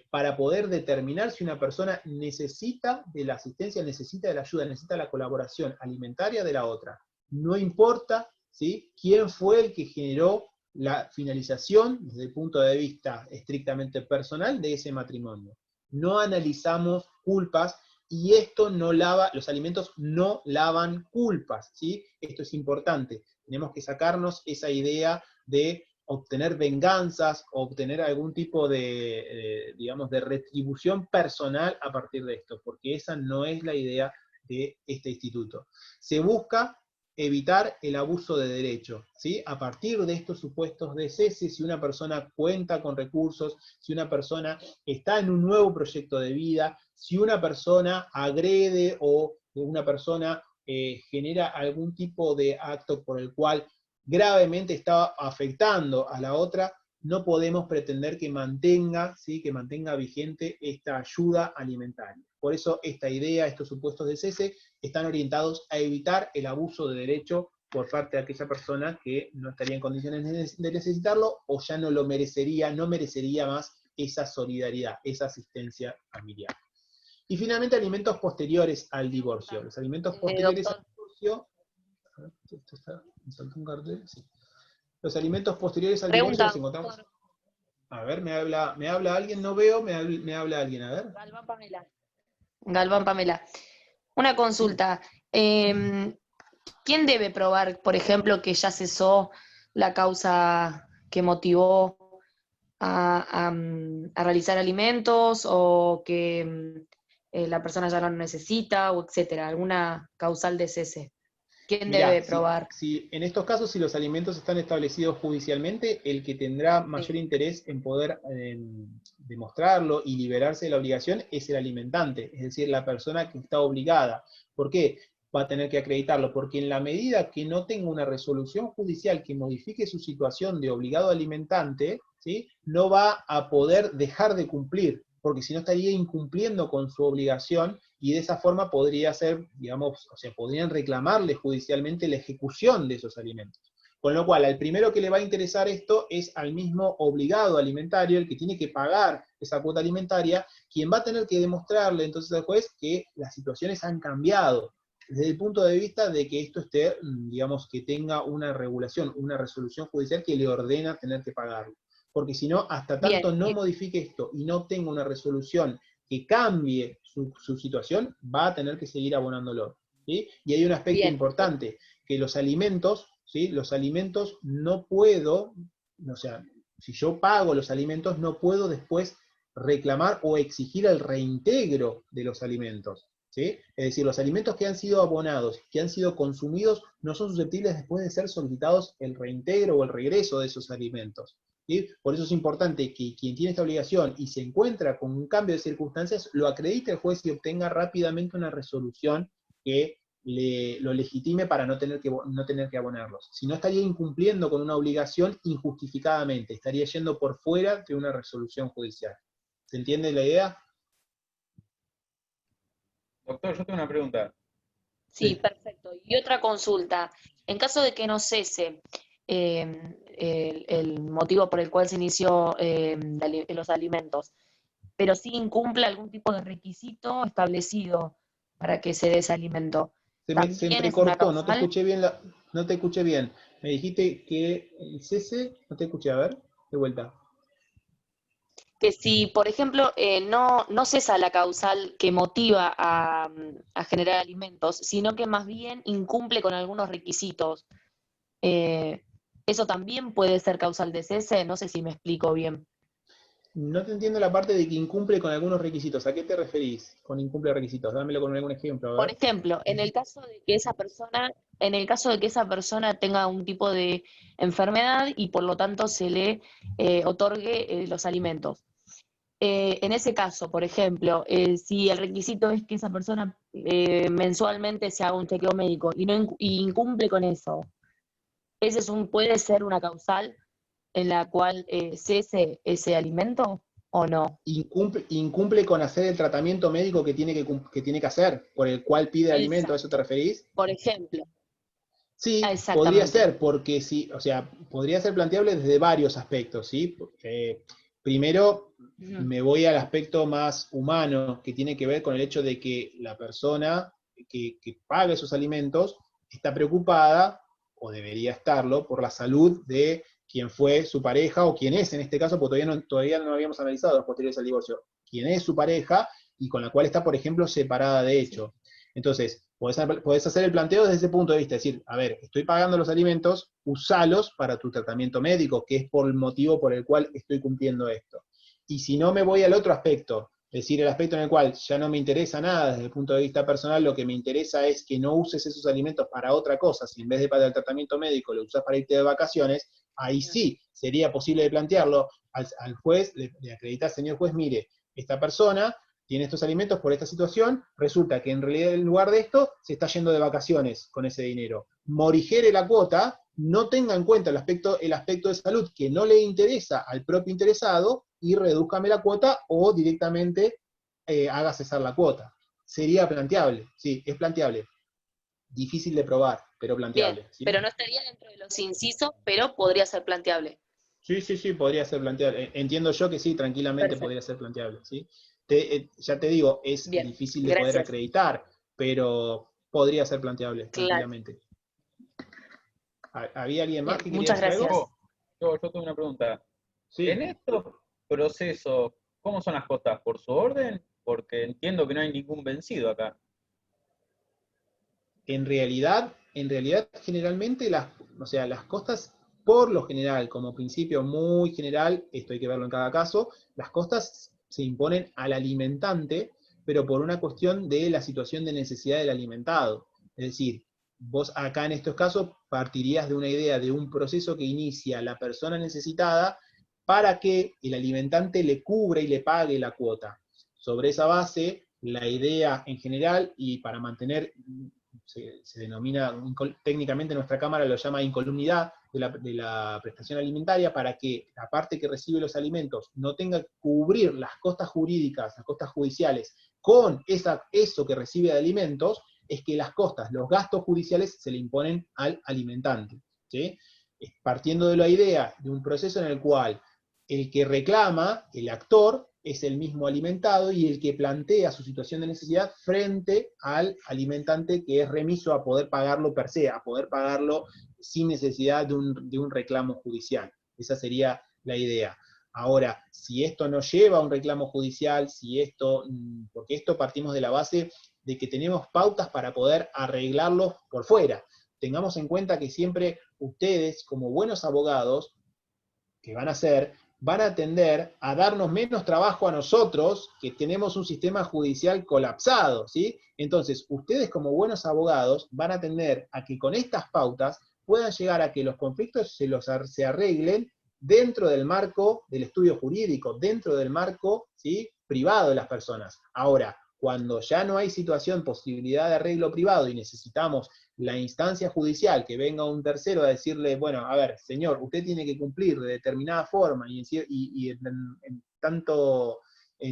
para poder determinar si una persona necesita de la asistencia, necesita de la ayuda, necesita la colaboración alimentaria de la otra. No importa, ¿sí?, quién fue el que generó la finalización, desde el punto de vista estrictamente personal, de ese matrimonio. No analizamos culpas, y esto no lava, los alimentos no lavan culpas, ¿sí? Esto es importante. Tenemos que sacarnos esa idea de obtener venganzas, o obtener algún tipo de, digamos, de retribución personal a partir de esto, porque esa no es la idea de este instituto. Se busca evitar el abuso de derecho, ¿sí? A partir de estos supuestos de cese, si una persona cuenta con recursos, si una persona está en un nuevo proyecto de vida, si una persona agrede o una persona genera algún tipo de acto por el cual gravemente está afectando a la otra, no podemos pretender que mantenga, ¿sí?, que mantenga vigente esta ayuda alimentaria. Por eso esta idea, estos supuestos de cese, están orientados a evitar el abuso de derecho por parte de aquella persona que no estaría en condiciones de necesitarlo, o ya no lo merecería, no merecería más esa solidaridad, esa asistencia familiar. Y finalmente, alimentos posteriores al divorcio. Los alimentos posteriores al divorcio... Esto está, me saltó un cartel, sí. Los alimentos posteriores al divorcio los encontramos. A ver, me habla alguien, no veo, me habla alguien, a ver. Galván Pamela. Una consulta. ¿Quién debe probar, por ejemplo, que ya cesó la causa que motivó a realizar alimentos, o que la persona ya no lo necesita, o etcétera? ¿Alguna causal de cese? ¿Quién debe probar? Si en estos casos, si los alimentos están establecidos judicialmente, el que tendrá mayor interés en poder demostrarlo y liberarse de la obligación es el alimentante, es decir, la persona que está obligada. ¿Por qué va a tener que acreditarlo? Porque en la medida que no tenga una resolución judicial que modifique su situación de obligado alimentante, ¿sí?, no va a poder dejar de cumplir, porque si no estaría incumpliendo con su obligación, y de esa forma podría ser, digamos, o sea, podrían reclamarle judicialmente la ejecución de esos alimentos. Con lo cual, al primero que le va a interesar esto es al mismo obligado alimentario, el que tiene que pagar esa cuota alimentaria, quien va a tener que demostrarle entonces al juez que las situaciones han cambiado, desde el punto de vista de que esto esté, digamos, que tenga una regulación, una resolución judicial que le ordena tener que pagarlo. Porque si no, hasta tanto no modifique esto y no tenga una resolución que cambie su situación, va a tener que seguir abonándolo, ¿sí? Y hay un aspecto importante, que los alimentos, ¿sí?, los alimentos no puedo, o sea, si yo pago los alimentos, no puedo después reclamar o exigir el reintegro de los alimentos, ¿sí? Es decir, los alimentos que han sido abonados, que han sido consumidos, no son susceptibles después de ser solicitados el reintegro o el regreso de esos alimentos, ¿sí? Por eso es importante que quien tiene esta obligación y se encuentra con un cambio de circunstancias, lo acredite el juez y obtenga rápidamente una resolución que lo legitime para no tener que abonarlos. Si no, estaría incumpliendo con una obligación injustificadamente, estaría yendo por fuera de una resolución judicial. ¿Se entiende la idea? Doctor, yo tengo una pregunta. Sí, Sí. perfecto. Y otra consulta. En caso de que no cese el motivo por el cual se inició los alimentos, pero sí incumple algún tipo de requisito establecido para que se dé ese alimento, Se ¿también es una entrecortó, no te causal? escuché bien no te escuché bien. Me dijiste que el cese, no te escuché, a ver, de vuelta. Que si, por ejemplo, no cesa la causal que motiva a generar alimentos, sino que más bien incumple con algunos requisitos, eh, ¿eso también puede ser causal de cese? No sé si me explico bien. No te entiendo la parte de que incumple con algunos requisitos. ¿A qué te referís con incumple requisitos? Dámelo con algún ejemplo, a Por ver. ejemplo, en el caso de que esa persona tenga un tipo de enfermedad y por lo tanto se le otorgue los alimentos. En ese caso, por ejemplo, si el requisito es que esa persona mensualmente se haga un chequeo médico y no y incumple con eso, ese puede ser una causal en la cual cese ese alimento o no. Incumple con hacer el tratamiento médico que tiene que hacer, por el cual pide alimento, ¿a eso te Exacto. referís? Por ejemplo, Sí, podría exactamente. ser, porque sí, o sea, podría ser planteable desde varios aspectos, ¿sí? Primero, Ujú. me voy al aspecto más humano, que tiene que ver con el hecho de que la persona que paga esos alimentos está preocupada, o debería estarlo, por la salud de quien fue su pareja, o quien es en este caso, porque todavía no habíamos analizado los posteriores al divorcio, quien es su pareja y con la cual está, por ejemplo, separada de Sí. hecho. Entonces, podés hacer el planteo desde ese punto de vista, es decir, a ver, estoy pagando los alimentos, usalos para tu tratamiento médico, que es por el motivo por el cual estoy cumpliendo esto. Y si no, me voy al otro aspecto, es decir, el aspecto en el cual ya no me interesa nada desde el punto de vista personal, lo que me interesa es que no uses esos alimentos para otra cosa, si en vez de para el tratamiento médico lo usas para irte de vacaciones, ahí sí sería posible de plantearlo al juez, le acreditar, señor juez, mire, esta persona tiene estos alimentos por esta situación, resulta que en realidad en lugar de esto se está yendo de vacaciones con ese dinero. Morigere la cuota, no tenga en cuenta el aspecto de salud que no le interesa al propio interesado y redúzcame la cuota o directamente haga cesar la cuota. Sería planteable, sí, es planteable. Difícil de probar, pero Bien, planteable. ¿Sí? pero no estaría dentro de los incisos, pero podría ser planteable. Sí, sí, sí, podría ser planteable. Entiendo yo que sí, tranquilamente podría Perfecto. ser planteable, ¿sí? Ya te digo, es Bien, difícil de poder gracias. acreditar, pero podría ser planteable, Claro. tranquilamente. ¿Había alguien más Bien, que quería muchas decir algo? gracias. Yo tengo una pregunta. En Sí. estos procesos, ¿cómo son las costas? ¿Por su orden? Porque entiendo que no hay ningún vencido acá. En realidad, generalmente o sea, las costas, por lo general, como principio muy general, esto hay que verlo en cada caso, las costas se imponen al alimentante, pero por una cuestión de la situación de necesidad del alimentado. Es decir, vos acá en estos casos partirías de una idea de un proceso que inicia la persona necesitada para que el alimentante le cubra y le pague la cuota. Sobre esa base, la idea en general, y para mantener se denomina, técnicamente nuestra Cámara lo llama incolumnidad de la prestación alimentaria, para que la parte que recibe los alimentos no tenga que cubrir las costas jurídicas, las costas judiciales, con eso que recibe de alimentos, es que las costas, los gastos judiciales se le imponen al alimentante. ¿Sí? Partiendo de la idea de un proceso en el cual el que reclama, el actor, es el mismo alimentado y el que plantea su situación de necesidad frente al alimentante que es remiso a poder pagarlo per se, a poder pagarlo sin necesidad de un reclamo judicial. Esa sería la idea. Ahora, si esto no lleva a un reclamo judicial, porque esto partimos de la base de que tenemos pautas para poder arreglarlos por fuera. Tengamos en cuenta que siempre ustedes, como buenos abogados, que van a tender a darnos menos trabajo a nosotros, que tenemos un sistema judicial colapsado, ¿sí? Entonces, ustedes como buenos abogados van a tender a que con estas pautas puedan llegar a que los conflictos se arreglen dentro del marco del estudio jurídico, dentro del marco, ¿sí?, privado de las personas. Ahora, cuando ya no hay posibilidad de arreglo privado y necesitamos la instancia judicial, que venga un tercero a decirle, bueno, a ver, señor, usted tiene que cumplir de determinada forma y en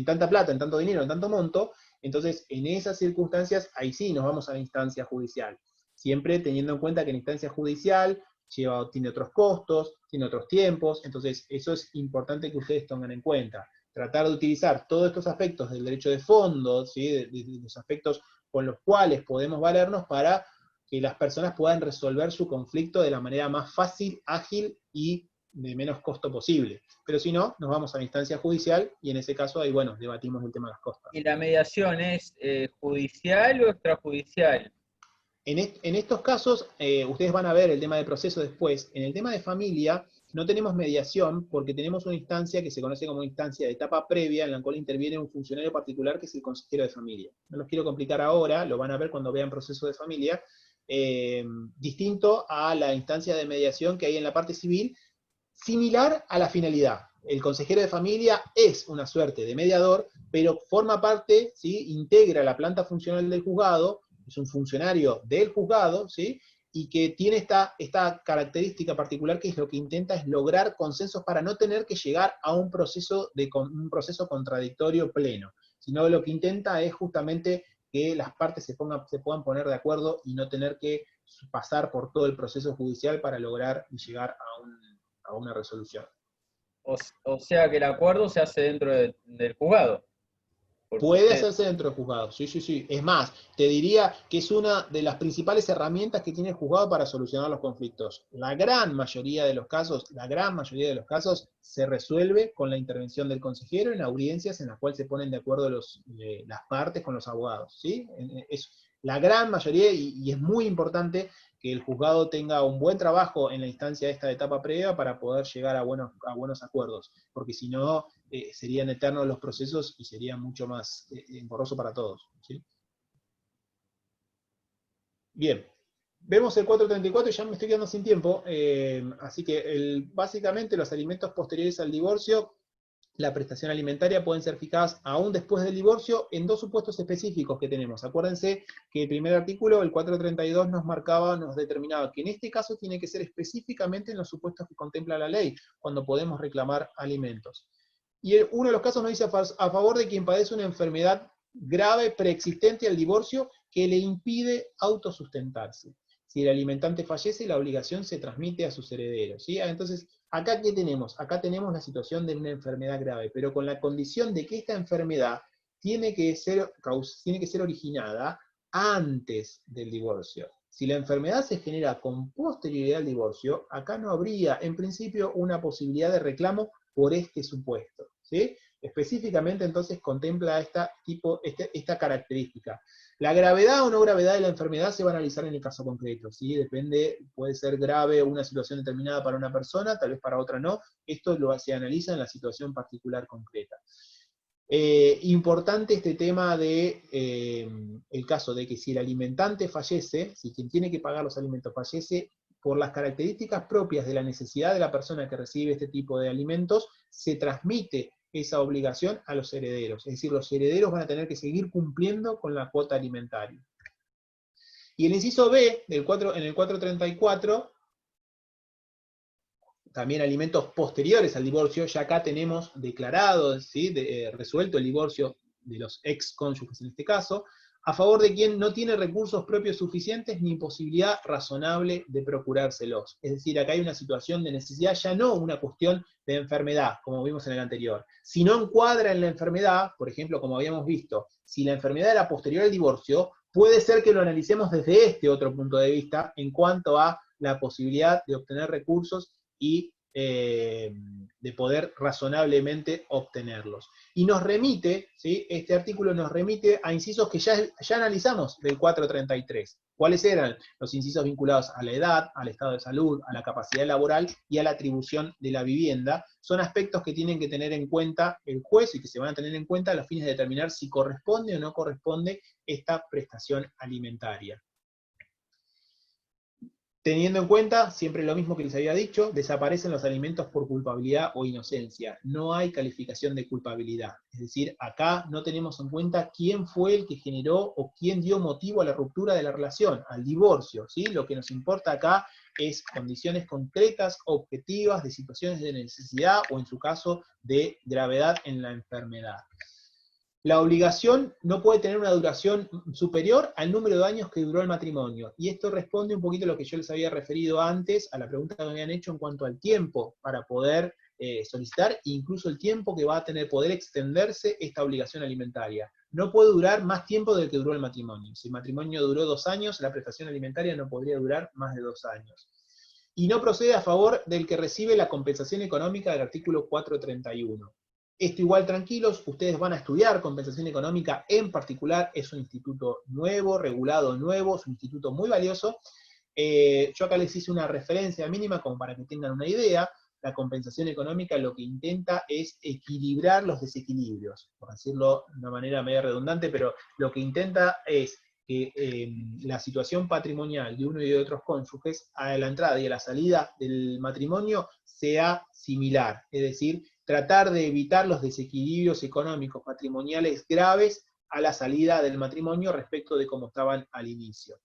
tanta plata, en tanto dinero, en tanto monto, Entonces, en esas circunstancias, ahí sí nos vamos a la instancia judicial. Siempre teniendo en cuenta que la instancia judicial tiene otros costos, tiene otros tiempos, entonces eso es importante que ustedes tengan en cuenta. Tratar de utilizar todos estos aspectos del derecho de fondo, ¿sí? de los aspectos con los cuales podemos valernos para que las personas puedan resolver su conflicto de la manera más fácil, ágil y de menos costo posible. Pero si no, nos vamos a la instancia judicial y en ese caso ahí, bueno, debatimos el tema de las costas. ¿Y la mediación es judicial o extrajudicial? En estos casos, ustedes van a ver el tema de proceso después. En el tema de familia, no tenemos mediación porque tenemos una instancia que se conoce como instancia de etapa previa, en la cual interviene un funcionario particular que es el consejero de familia. No los quiero complicar ahora, lo van a ver cuando vean proceso de familia, distinto a la instancia de mediación que hay en la parte civil, similar a la finalidad. El consejero de familia es una suerte de mediador, pero forma parte, ¿sí? Integra la planta funcional del juzgado, es un funcionario del juzgado, ¿sí? Y que tiene esta característica particular que es lo que intenta es lograr consensos para no tener que llegar a un proceso contradictorio pleno, sino lo que intenta es justamente que las partes se puedan poner de acuerdo y no tener que pasar por todo el proceso judicial para lograr llegar a una resolución. O sea que el acuerdo se hace dentro del juzgado. Puede hacerse dentro del juzgado, sí, sí, sí. Es más, te diría que es una de las principales herramientas que tiene el juzgado para solucionar los conflictos. La gran mayoría de los casos se resuelve con la intervención del consejero en audiencias en las cuales se ponen de acuerdo las partes con los abogados, ¿sí? Es la gran mayoría y es muy importante que el juzgado tenga un buen trabajo en la instancia de esta etapa previa para poder llegar a buenos acuerdos, porque si no, serían eternos los procesos y sería mucho más engorroso para todos, ¿sí? Bien, vemos el 434 y ya me estoy quedando sin tiempo, así que básicamente los alimentos posteriores al divorcio, la prestación alimentaria pueden ser fijadas aún después del divorcio en dos supuestos específicos que tenemos. Acuérdense que el primer artículo, el 432, nos determinaba que en este caso tiene que ser específicamente en los supuestos que contempla la ley, cuando podemos reclamar alimentos. Y uno de los casos nos dice a favor de quien padece una enfermedad grave preexistente al divorcio que le impide autosustentarse. Si el alimentante fallece, la obligación se transmite a sus herederos, ¿sí? Entonces, ¿acá qué tenemos? Acá tenemos la situación de una enfermedad grave, pero con la condición de que esta enfermedad tiene que ser originada antes del divorcio. Si la enfermedad se genera con posterioridad al divorcio, acá no habría, en principio, una posibilidad de reclamo por este supuesto, ¿sí? Específicamente, entonces, contempla esta característica. La gravedad o no gravedad de la enfermedad se va a analizar en el caso concreto, ¿sí? Depende, puede ser grave una situación determinada para una persona, tal vez para otra no. Esto se analiza en la situación particular concreta. Importante este tema de el caso de que si el alimentante fallece, si quien tiene que pagar los alimentos fallece, por las características propias de la necesidad de la persona que recibe este tipo de alimentos, se transmite esa obligación a los herederos. Es decir, los herederos van a tener que seguir cumpliendo con la cuota alimentaria. Y el inciso B, en el 434, también alimentos posteriores al divorcio, ya acá tenemos declarado, ¿sí? Resuelto el divorcio de los ex cónyuges en este caso, a favor de quien no tiene recursos propios suficientes ni posibilidad razonable de procurárselos. Es decir, acá hay una situación de necesidad, ya no una cuestión de enfermedad, como vimos en el anterior. Si no encuadra en la enfermedad, por ejemplo, como habíamos visto, si la enfermedad era posterior al divorcio, puede ser que lo analicemos desde este otro punto de vista en cuanto a la posibilidad de obtener recursos y de poder razonablemente obtenerlos. Y nos remite, ¿sí? Este artículo nos remite a incisos que ya analizamos del 433. ¿Cuáles eran? Los incisos vinculados a la edad, al estado de salud, a la capacidad laboral y a la atribución de la vivienda. Son aspectos que tienen que tener en cuenta el juez y que se van a tener en cuenta a los fines de determinar si corresponde o no corresponde esta prestación alimentaria. Teniendo en cuenta, siempre lo mismo que les había dicho, desaparecen los alimentos por culpabilidad o inocencia. No hay calificación de culpabilidad. Es decir, acá no tenemos en cuenta quién fue el que generó o quién dio motivo a la ruptura de la relación, al divorcio, ¿sí? Lo que nos importa acá es condiciones concretas, objetivas, de situaciones de necesidad o en su caso de gravedad en la enfermedad. La obligación no puede tener una duración superior al número de años que duró el matrimonio. Y esto responde un poquito a lo que yo les había referido antes, a la pregunta que me habían hecho en cuanto al tiempo para poder solicitar, incluso el tiempo que va a poder extenderse esta obligación alimentaria. No puede durar más tiempo del que duró el matrimonio. Si el matrimonio duró 2 años, la prestación alimentaria no podría durar más de 2 años. Y no procede a favor del que recibe la compensación económica del artículo 431. Esto igual tranquilos, ustedes van a estudiar compensación económica en particular, es un instituto nuevo, regulado nuevo, es un instituto muy valioso. Yo acá les hice una referencia mínima como para que tengan una idea. La compensación económica lo que intenta es equilibrar los desequilibrios, por decirlo de una manera medio redundante, pero lo que intenta es que la situación patrimonial de uno y de otros cónyuges a la entrada y a la salida del matrimonio sea similar, es decir, tratar de evitar los desequilibrios económicos patrimoniales graves a la salida del matrimonio respecto de cómo estaban al inicio.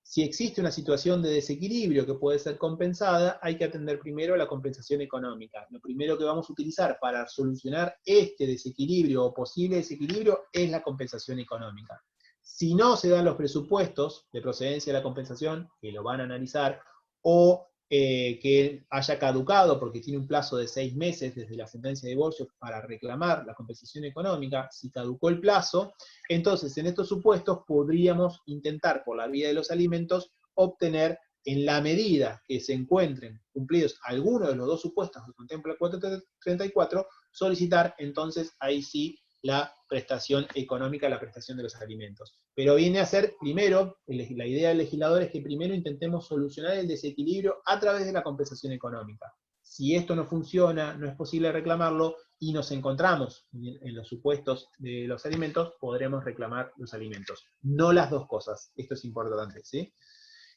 Si existe una situación de desequilibrio que puede ser compensada, hay que atender primero la compensación económica. Lo primero que vamos a utilizar para solucionar este desequilibrio o posible desequilibrio es la compensación económica. Si no se dan los presupuestos de procedencia de la compensación, que lo van a analizar, o que haya caducado porque tiene un plazo de 6 meses desde la sentencia de divorcio para reclamar la compensación económica, si caducó el plazo, entonces en estos supuestos podríamos intentar por la vía de los alimentos obtener, en la medida que se encuentren cumplidos algunos de los dos supuestos que contempla el 434, solicitar entonces ahí sí la prestación económica, la prestación de los alimentos. Pero viene a ser, primero, la idea del legislador es que primero intentemos solucionar el desequilibrio a través de la compensación económica. Si esto no funciona, no es posible reclamarlo, y nos encontramos en los supuestos de los alimentos, podremos reclamar los alimentos. No las dos cosas, esto es importante, ¿sí?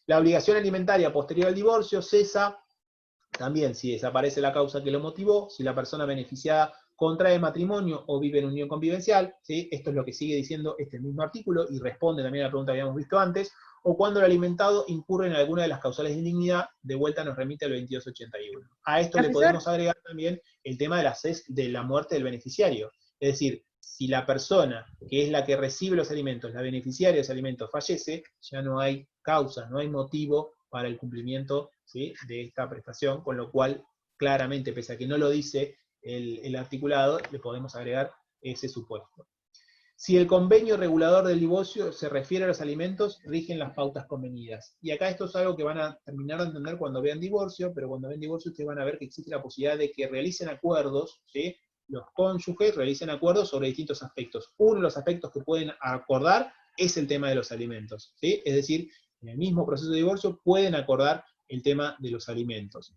La obligación alimentaria posterior al divorcio cesa también si desaparece la causa que lo motivó, si la persona beneficiada contrae matrimonio o vive en unión convivencial, ¿sí? Esto es lo que sigue diciendo este mismo artículo y responde también a la pregunta que habíamos visto antes, o cuando el alimentado incurre en alguna de las causales de indignidad, de vuelta nos remite al 2281. A esto le podemos agregar también el tema de la muerte del beneficiario. Es decir, si la persona que es la que recibe los alimentos, la beneficiaria de los alimentos, fallece, ya no hay causa, no hay motivo para el cumplimiento, ¿sí?, de esta prestación, con lo cual, claramente, pese a que no lo dice el articulado, le podemos agregar ese supuesto. Si el convenio regulador del divorcio se refiere a los alimentos, rigen las pautas convenidas. Y acá esto es algo que van a terminar de entender cuando vean divorcio, pero cuando ven divorcio ustedes van a ver que existe la posibilidad de que realicen acuerdos, ¿sí?, los cónyuges realicen acuerdos sobre distintos aspectos. Uno de los aspectos que pueden acordar es el tema de los alimentos, ¿sí? Es decir, en el mismo proceso de divorcio pueden acordar el tema de los alimentos.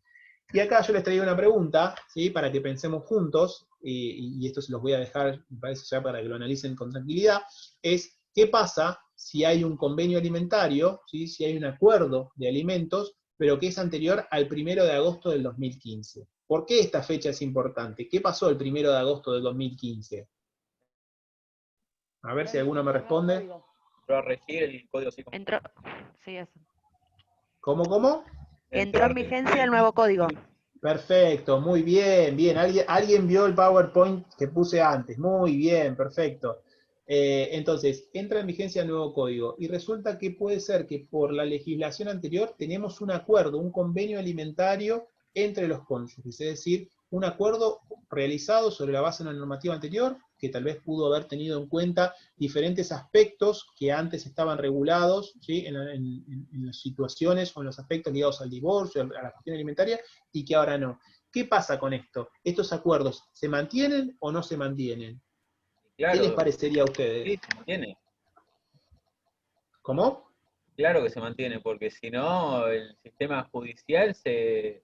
Y acá yo les traigo una pregunta, ¿sí?, para que pensemos juntos, y esto se los voy a dejar, me parece ya para que lo analicen con tranquilidad, es ¿qué pasa si hay un convenio alimentario, ¿sí?, si hay un acuerdo de alimentos, pero que es anterior al 1 de agosto del 2015? ¿Por qué esta fecha es importante? ¿Qué pasó el 1 de agosto del 2015? A ver si alguno me responde. Entró a regir el Código Civil. Entró, sí, eso. ¿Cómo? Entró en vigencia el nuevo código. Perfecto, muy bien, bien. ¿Alguien vio el PowerPoint que puse antes? Muy bien, perfecto. Entonces, entra en vigencia el nuevo código y resulta que puede ser que por la legislación anterior tenemos un acuerdo, un convenio alimentario entre los cónyuges, es decir, un acuerdo realizado sobre la base de una normativa anterior que tal vez pudo haber tenido en cuenta diferentes aspectos que antes estaban regulados, ¿sí?, en las situaciones o en los aspectos ligados al divorcio, a la cuestión alimentaria, y que ahora no. ¿Qué pasa con esto? ¿Estos acuerdos se mantienen o no se mantienen? Claro, ¿Qué les parecería a ustedes? sí, se mantiene. ¿Cómo? Claro que se mantiene, porque si no, el sistema judicial se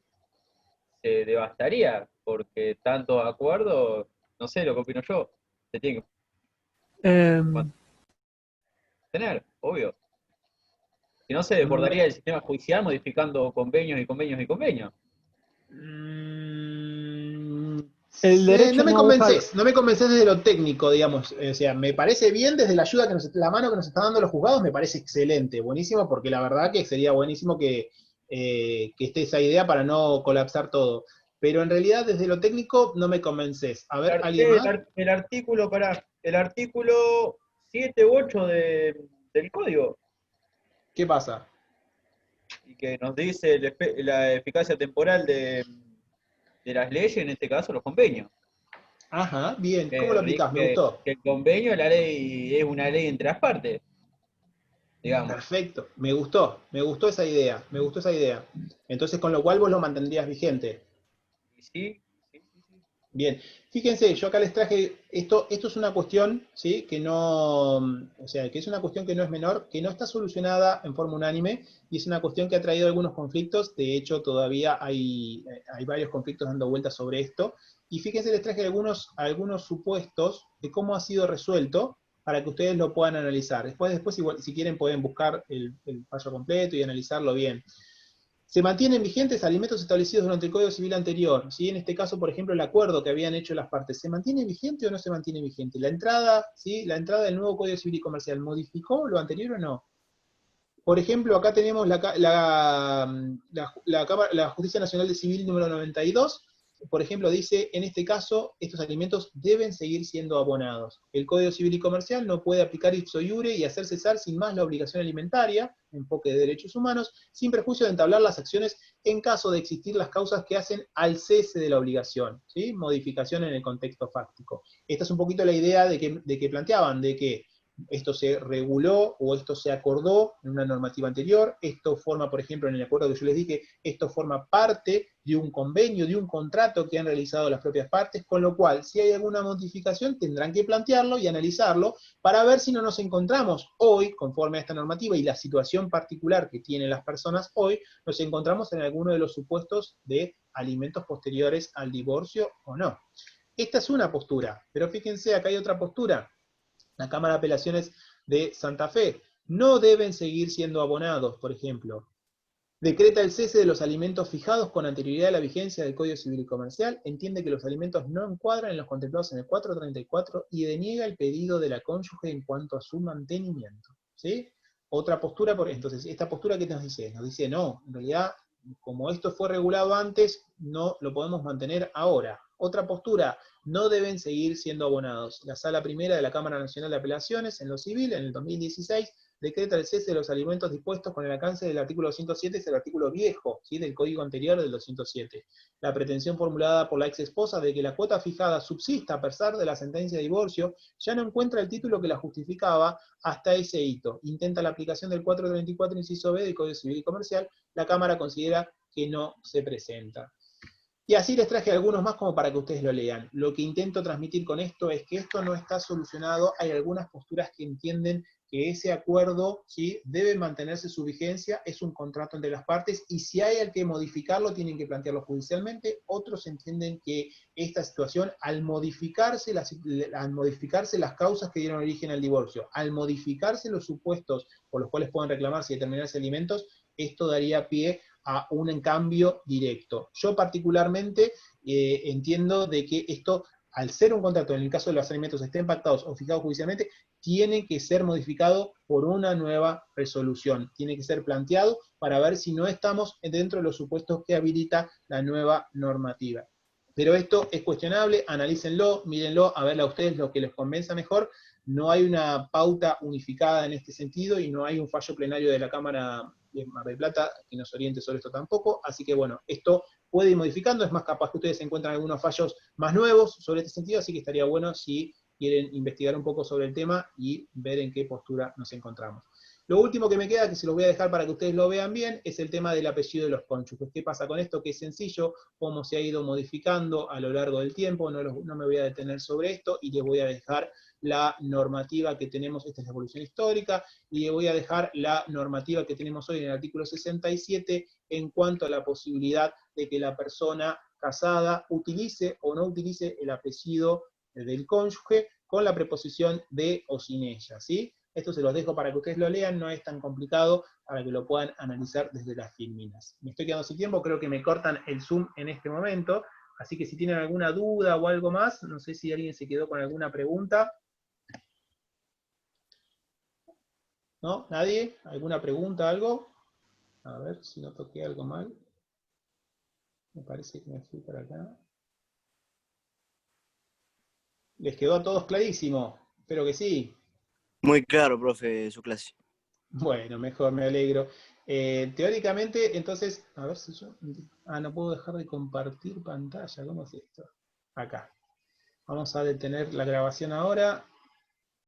devastaría, porque tantos acuerdos, no sé lo que opino yo, se tiene que tener, obvio. Si no, se desbordaría el sistema judicial modificando convenios y convenios y convenios. El derecho no me convences desde lo técnico, digamos. O sea, me parece bien desde la ayuda la mano que nos está dando los juzgados, me parece excelente, buenísimo, porque la verdad que sería buenísimo que esté esa idea para no colapsar todo. Pero en realidad desde lo técnico no me convences. A ver, ¿alguien más? El artículo, el artículo 7 u 8 del código, ¿Qué pasa? y que nos dice la eficacia temporal de las leyes, en este caso los convenios. Ajá, bien. ¿Cómo lo aplicás? Me gustó. Que el convenio, la ley, es una ley entre las partes, digamos. Perfecto. Me gustó esa idea. Me gustó esa idea. Entonces, con lo cual vos lo mantendrías vigente. Y sí. Bien, fíjense, yo acá les traje, esto es una cuestión, ¿sí? Que no, o sea, que es una cuestión que no es menor, que no está solucionada en forma unánime, y es una cuestión que ha traído algunos conflictos. De hecho todavía hay varios conflictos dando vueltas sobre esto, y fíjense, les traje algunos supuestos de cómo ha sido resuelto, para que ustedes lo puedan analizar. Después igual, si quieren pueden buscar el fallo completo y analizarlo bien. Se mantienen vigentes alimentos establecidos durante el Código Civil anterior, ¿sí? En este caso, por ejemplo, el acuerdo que habían hecho las partes, ¿se mantiene vigente o no se mantiene vigente? La entrada, ¿sí? La entrada del nuevo Código Civil y Comercial, ¿modificó lo anterior o no? Por ejemplo, acá tenemos la Justicia Nacional de Civil número 92, por ejemplo, dice, en este caso, estos alimentos deben seguir siendo abonados. El Código Civil y Comercial no puede aplicar ipso iure y hacer cesar sin más la obligación alimentaria, enfoque de derechos humanos, sin perjuicio de entablar las acciones en caso de existir las causas que hacen al cese de la obligación, ¿sí? Modificación en el contexto fáctico. Esta es un poquito la idea de que planteaban, de que esto se reguló o esto se acordó en una normativa anterior, esto forma, por ejemplo, en el acuerdo que yo les dije, esto forma parte de un convenio, de un contrato que han realizado las propias partes, con lo cual, si hay alguna modificación, tendrán que plantearlo y analizarlo para ver si no nos encontramos hoy, conforme a esta normativa y la situación particular que tienen las personas hoy, nos encontramos en alguno de los supuestos de alimentos posteriores al divorcio o no. Esta es una postura, pero fíjense, acá hay otra postura. La Cámara de Apelaciones de Santa Fe, no deben seguir siendo abonados, por ejemplo. Decreta el cese de los alimentos fijados con anterioridad a la vigencia del Código Civil y Comercial, entiende que los alimentos no encuadran en los contemplados en el 434 y deniega el pedido de la cónyuge en cuanto a su mantenimiento. ¿Sí? Otra postura, entonces, esta postura ¿qué nos dice? Nos dice, no, en realidad, como esto fue regulado antes, no lo podemos mantener ahora. Otra postura, no deben seguir siendo abonados. La Sala Primera de la Cámara Nacional de Apelaciones, en lo civil, en el 2016, decreta el cese de los alimentos dispuestos con el alcance del artículo 207, es el artículo viejo, ¿sí? Del Código anterior del 207. La pretensión formulada por la ex esposa de que la cuota fijada subsista a pesar de la sentencia de divorcio, ya no encuentra el título que la justificaba hasta ese hito. Intenta la aplicación del 434, inciso B del Código Civil y Comercial, la Cámara considera que no se presenta. Y así les traje algunos más como para que ustedes lo lean. Lo que intento transmitir con esto es que esto no está solucionado, hay algunas posturas que entienden que ese acuerdo, ¿sí?, debe mantenerse su vigencia, es un contrato entre las partes, y si hay que modificarlo, tienen que plantearlo judicialmente. Otros entienden que esta situación, al modificarse las causas que dieron origen al divorcio, al modificarse los supuestos por los cuales pueden reclamarse y determinarse alimentos, esto daría pie a un cambio directo. Yo particularmente entiendo de que esto, al ser un contrato, en el caso de los alimentos estén pactados o fijados judicialmente, tiene que ser modificado por una nueva resolución. Tiene que ser planteado para ver si no estamos dentro de los supuestos que habilita la nueva normativa. Pero esto es cuestionable, analícenlo, mírenlo, a ver a ustedes lo que les convenza mejor. No hay una pauta unificada en este sentido y no hay un fallo plenario de la Cámara de Mar del Plata que nos oriente sobre esto tampoco. Así que bueno, esto puede ir modificando, es más, capaz que ustedes encuentran algunos fallos más nuevos sobre este sentido, así que estaría bueno si quieren investigar un poco sobre el tema y ver en qué postura nos encontramos. Lo último que me queda, que se los voy a dejar para que ustedes lo vean bien, es el tema del apellido de los cónyuges. ¿Qué pasa con esto? Que es sencillo, cómo se ha ido modificando a lo largo del tiempo, no me voy a detener sobre esto, y les voy a dejar la normativa que tenemos, esta es la evolución histórica, y les voy a dejar la normativa que tenemos hoy en el artículo 67 en cuanto a la posibilidad de que la persona casada utilice o no utilice el apellido del cónyuge con la preposición de o sin ella, ¿sí? Esto se los dejo para que ustedes lo lean, no es tan complicado, para que lo puedan analizar desde las filminas. Me estoy quedando sin tiempo, creo que me cortan el Zoom en este momento, así que si tienen alguna duda o algo más, no sé si alguien se quedó con alguna pregunta. ¿No? ¿Nadie? ¿Alguna pregunta, algo? A ver si no toqué algo mal. Me parece que me fui para acá. ¿Les quedó a todos clarísimo? Espero que sí. Muy claro, profe, su clase. Bueno, mejor, me alegro. Teóricamente, entonces, a ver si yo... no puedo dejar de compartir pantalla. ¿Cómo es esto? Acá. Vamos a detener la grabación ahora.